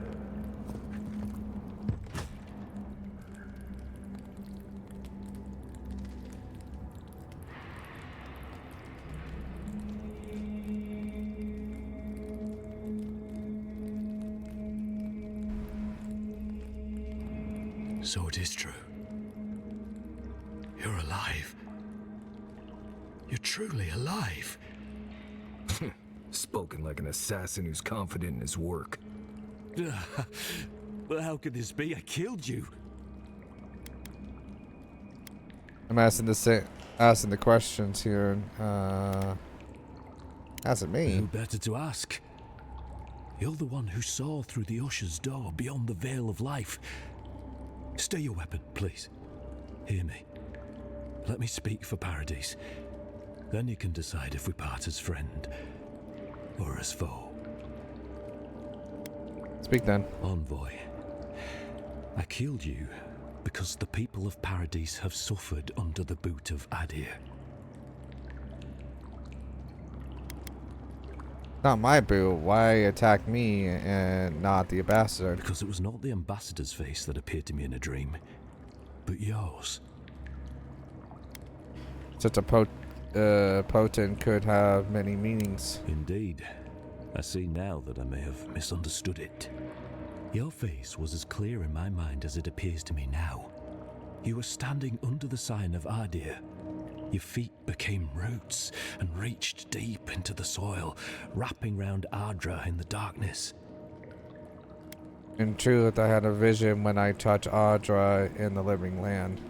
So it is true. You're alive. You're truly alive. Spoken like an assassin who's confident in his work. Well, how could this be? I killed you. I'm asking the questions here. Asking me. Who better to ask? You're the one who saw through the usher's door beyond the veil of life. Stay your weapon, please. Hear me. Let me speak for Paradise. Then you can decide if we part as friend or as foe. Speak then. Envoy, I killed you because the people of Paradise have suffered under the boot of Adir. Not my boo. Why attack me and not the ambassador? Because it was not the ambassador's face that appeared to me in a dream, but yours. Such a potent could have many meanings. Indeed. I see now that I may have misunderstood it. Your face was as clear in my mind as it appears to me now. You were standing under the sign of Ardir. Your feet became roots and reached deep into the soil, wrapping round Ardra in the darkness. In truth, I had a vision when I touched Ardra in the living land.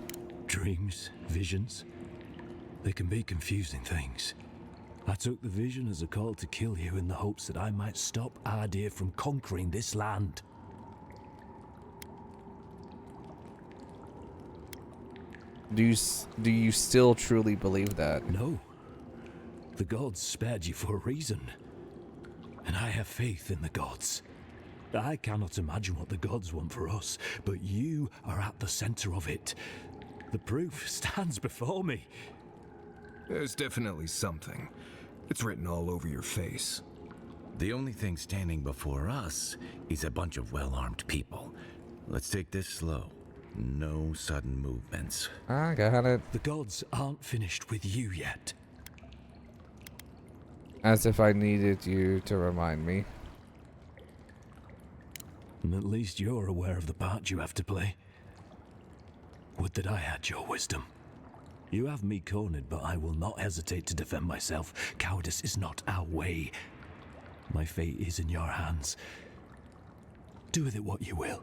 Dreams, visions, they can be confusing things. I took the vision as a call to kill you in the hopes that I might stop Ardir from conquering this land. Do you still truly believe that? No. The gods spared you for a reason. And I have faith in the gods. I cannot imagine what the gods want for us, but you are at the center of it. The proof stands before me. There's definitely something. It's written all over your face. The only thing standing before us is a bunch of well-armed people. Let's take this slow. No sudden movements. I got it. The gods aren't finished with you yet. As if I needed you to remind me. And at least you're aware of the part you have to play. Would that I had your wisdom. You have me cornered, but I will not hesitate to defend myself. Cowardice is not our way. My fate is in your hands. Do with it what you will.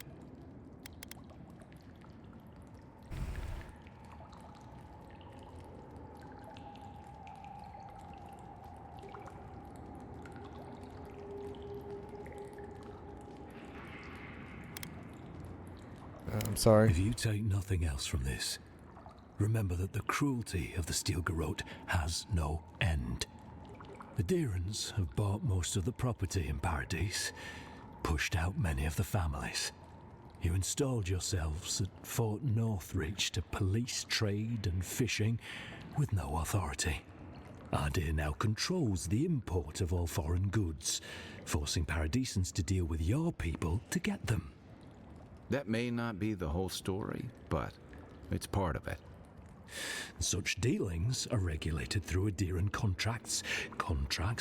I'm sorry. If you take nothing else from this, remember that the cruelty of the Steel Garrote has no end. The Deerans have bought most of the property in Paradise, pushed out many of the families. You installed yourselves at Fort Northreach to police trade and fishing with no authority. Ardir now controls the import of all foreign goods, forcing Paradisans to deal with your people to get them. That may not be the whole story, but it's part of it. Such dealings are regulated through Adiran contracts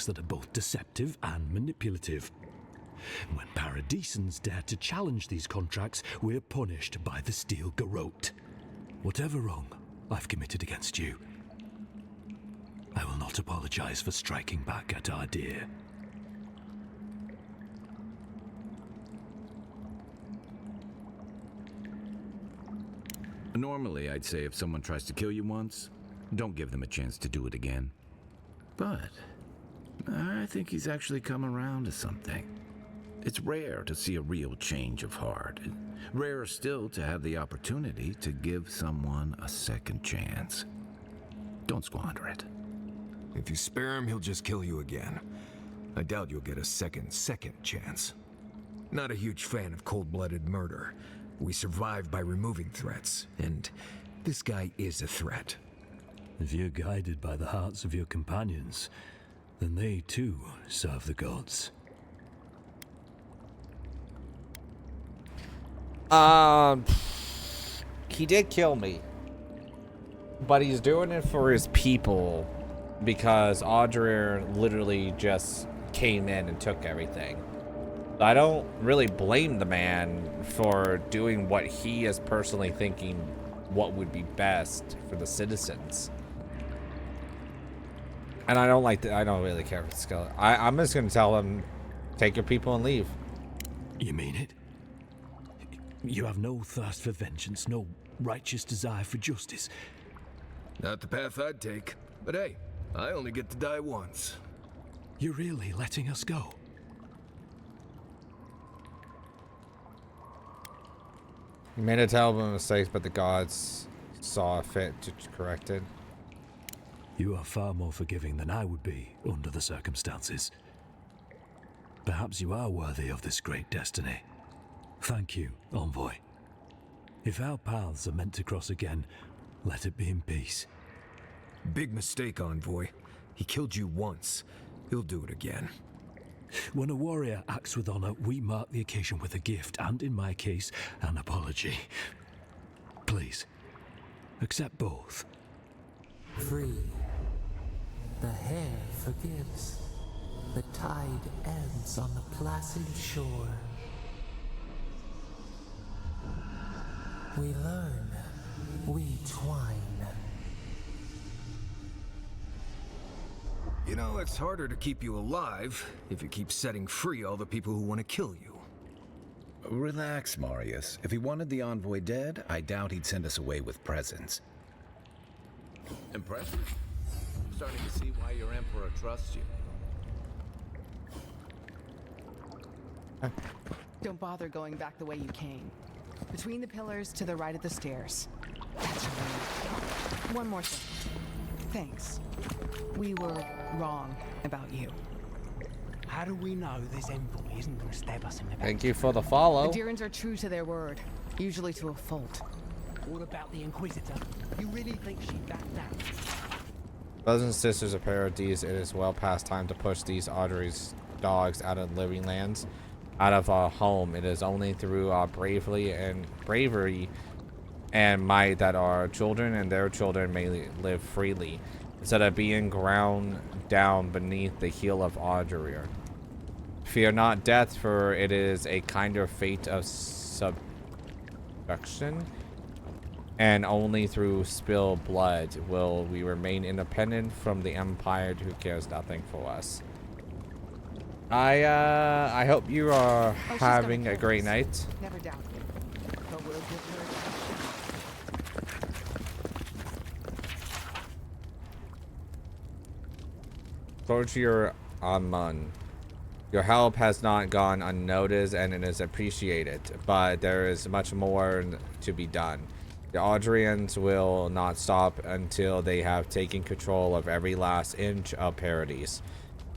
that are both deceptive and manipulative. When Paradisans dare to challenge these contracts, we're punished by the Steel Garrote. Whatever wrong I've committed against you, I will not apologize for striking back at Ardir. Normally, I'd say if someone tries to kill you once, don't give them a chance to do it again. But I think he's actually come around to something. It's rare to see a real change of heart. Rarer still to have the opportunity to give someone a second chance. Don't squander it. If you spare him, he'll just kill you again. I doubt you'll get a second chance. Not a huge fan of cold-blooded murder. We survive by removing threats, and this guy is a threat. If you're guided by the hearts of your companions, then they too serve the gods. He did kill me. But he's doing it for his people because Audrir literally just came in and took everything. I don't really blame the man for doing what he is personally thinking what would be best for the citizens. And I don't really care for the skeleton. I'm just gonna tell him, take your people and leave. You mean it? You have no thirst for vengeance, no righteous desire for justice. Not the path I'd take, but hey, I only get to die once. You're really letting us go? You made a terrible mistake, but the gods saw fit to correct it. You are far more forgiving than I would be under the circumstances. Perhaps you are worthy of this great destiny. Thank you, Envoy. If our paths are meant to cross again, let it be in peace. Big mistake, Envoy. He killed you once. He'll do it again. When a warrior acts with honor, we mark the occasion with a gift, and in my case, an apology. Please, accept both. Free. The hair forgives. The tide ebbs on the placid shore. We learn. We twine. You know, it's harder to keep you alive if you keep setting free all the people who want to kill you. Relax, Marius. If he wanted the envoy dead, I doubt he'd send us away with presents. Impressive. I'm starting to see why your emperor trusts you. Don't bother going back the way you came. Between the pillars to the right of the stairs. That's your way. One more thing. Thanks. We were wrong about you. How do we know this envoy isn't going to stab us in the back? Thank you for the follow. The Dirans are true to their word, usually to a fault. What about the Inquisitor? You really think she backed down? Brothers and sisters of Paradise, it is well past time to push these Audrey's dogs out of living lands, out of our home. It is only through our bravery and might that our children and their children may live freely, instead of being ground down beneath the heel of Audrey. Fear not death, for it is a kinder fate of subduction, and only through spilled blood will we remain independent from the Empire who cares nothing for us. I hope you are having a great night. Never doubt it. But we'll give her Towards your Amun. Your help has not gone unnoticed and it is appreciated, but there is much more to be done. The Audrians will not stop until they have taken control of every last inch of Paradise.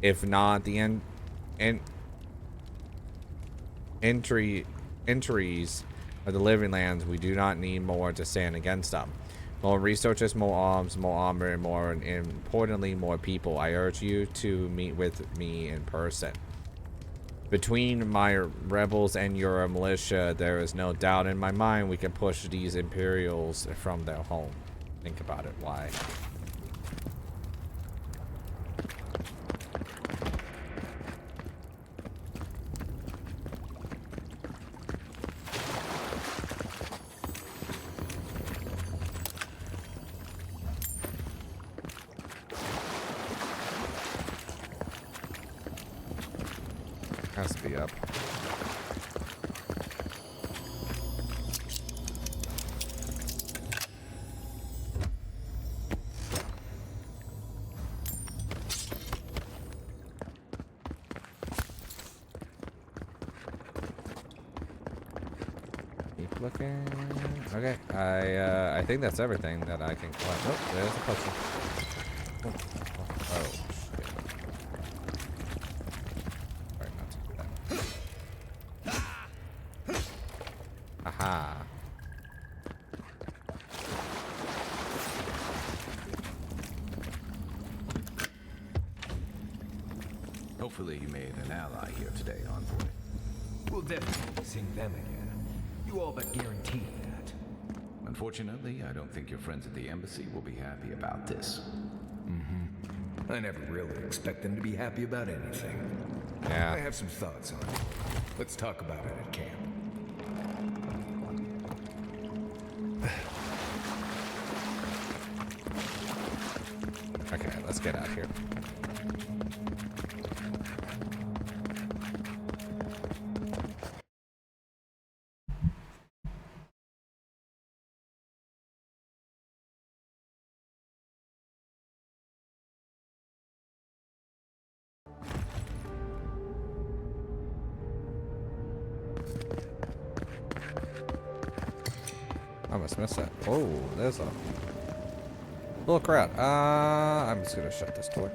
If not, the entries of the living lands, we do not need more to stand against them. More researchers, more arms, more armor, and more importantly, more people. I urge you to meet with me in person. Between my rebels and your militia, there is no doubt in my mind we can push these Imperials from their home. Think about it. Why? Has to be up. Keep looking. Okay, I think that's everything that I can collect. Oh, there's a potion. Oh. Aha. Hopefully you made an ally here today, Envoy. We'll definitely sing them again. You all but guaranteed that. Unfortunately, I don't think your friends at the embassy will be happy about this. I never really expect them to be happy about anything. Yeah. I have some thoughts on it. Let's talk about it at camp. Okay, let's get out of here. I must miss that. Oh, there's a little crowd. I'm just gonna shut this door.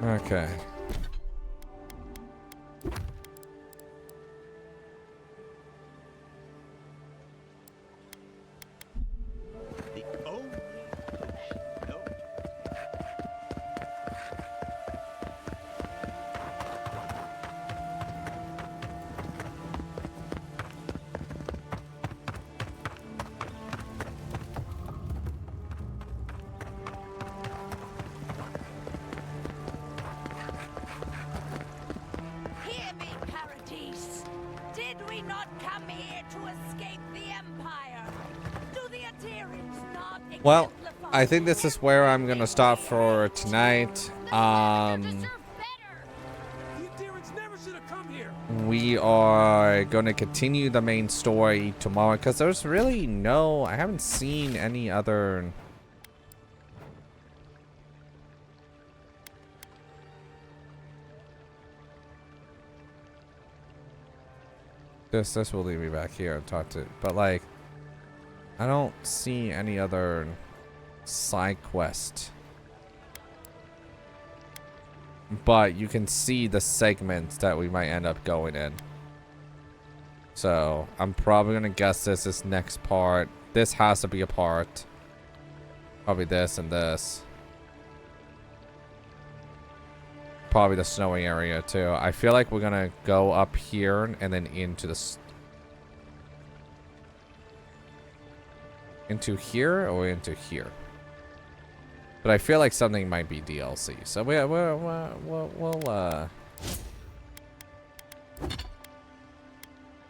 Okay. Hear me, Paradise. Did we not come here to escape the Empire? Do the Aterians not Well, I think this is where I'm gonna stop for tonight. We are gonna continue the main story tomorrow because there's really no, I haven't seen any other. This will leave me back here and talk to, but like, I don't see any other side quest. But you can see the segments that we might end up going in. So I'm probably gonna guess this is next part. This has to be a part. Probably this and this. Probably the snowy area too. I feel like we're gonna go up here and then into the into here or into here. But I feel like something might be DLC. So we'll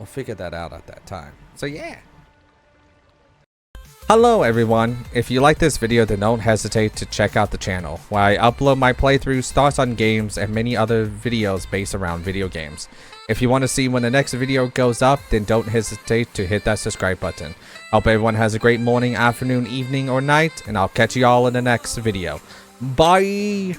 figure that out at that time. So yeah. Hello everyone, if you like this video then don't hesitate to check out the channel, where I upload my playthroughs, thoughts on games, and many other videos based around video games. If you want to see when the next video goes up, then don't hesitate to hit that subscribe button. Hope everyone has a great morning, afternoon, evening, or night, and I'll catch you all in the next video. Bye!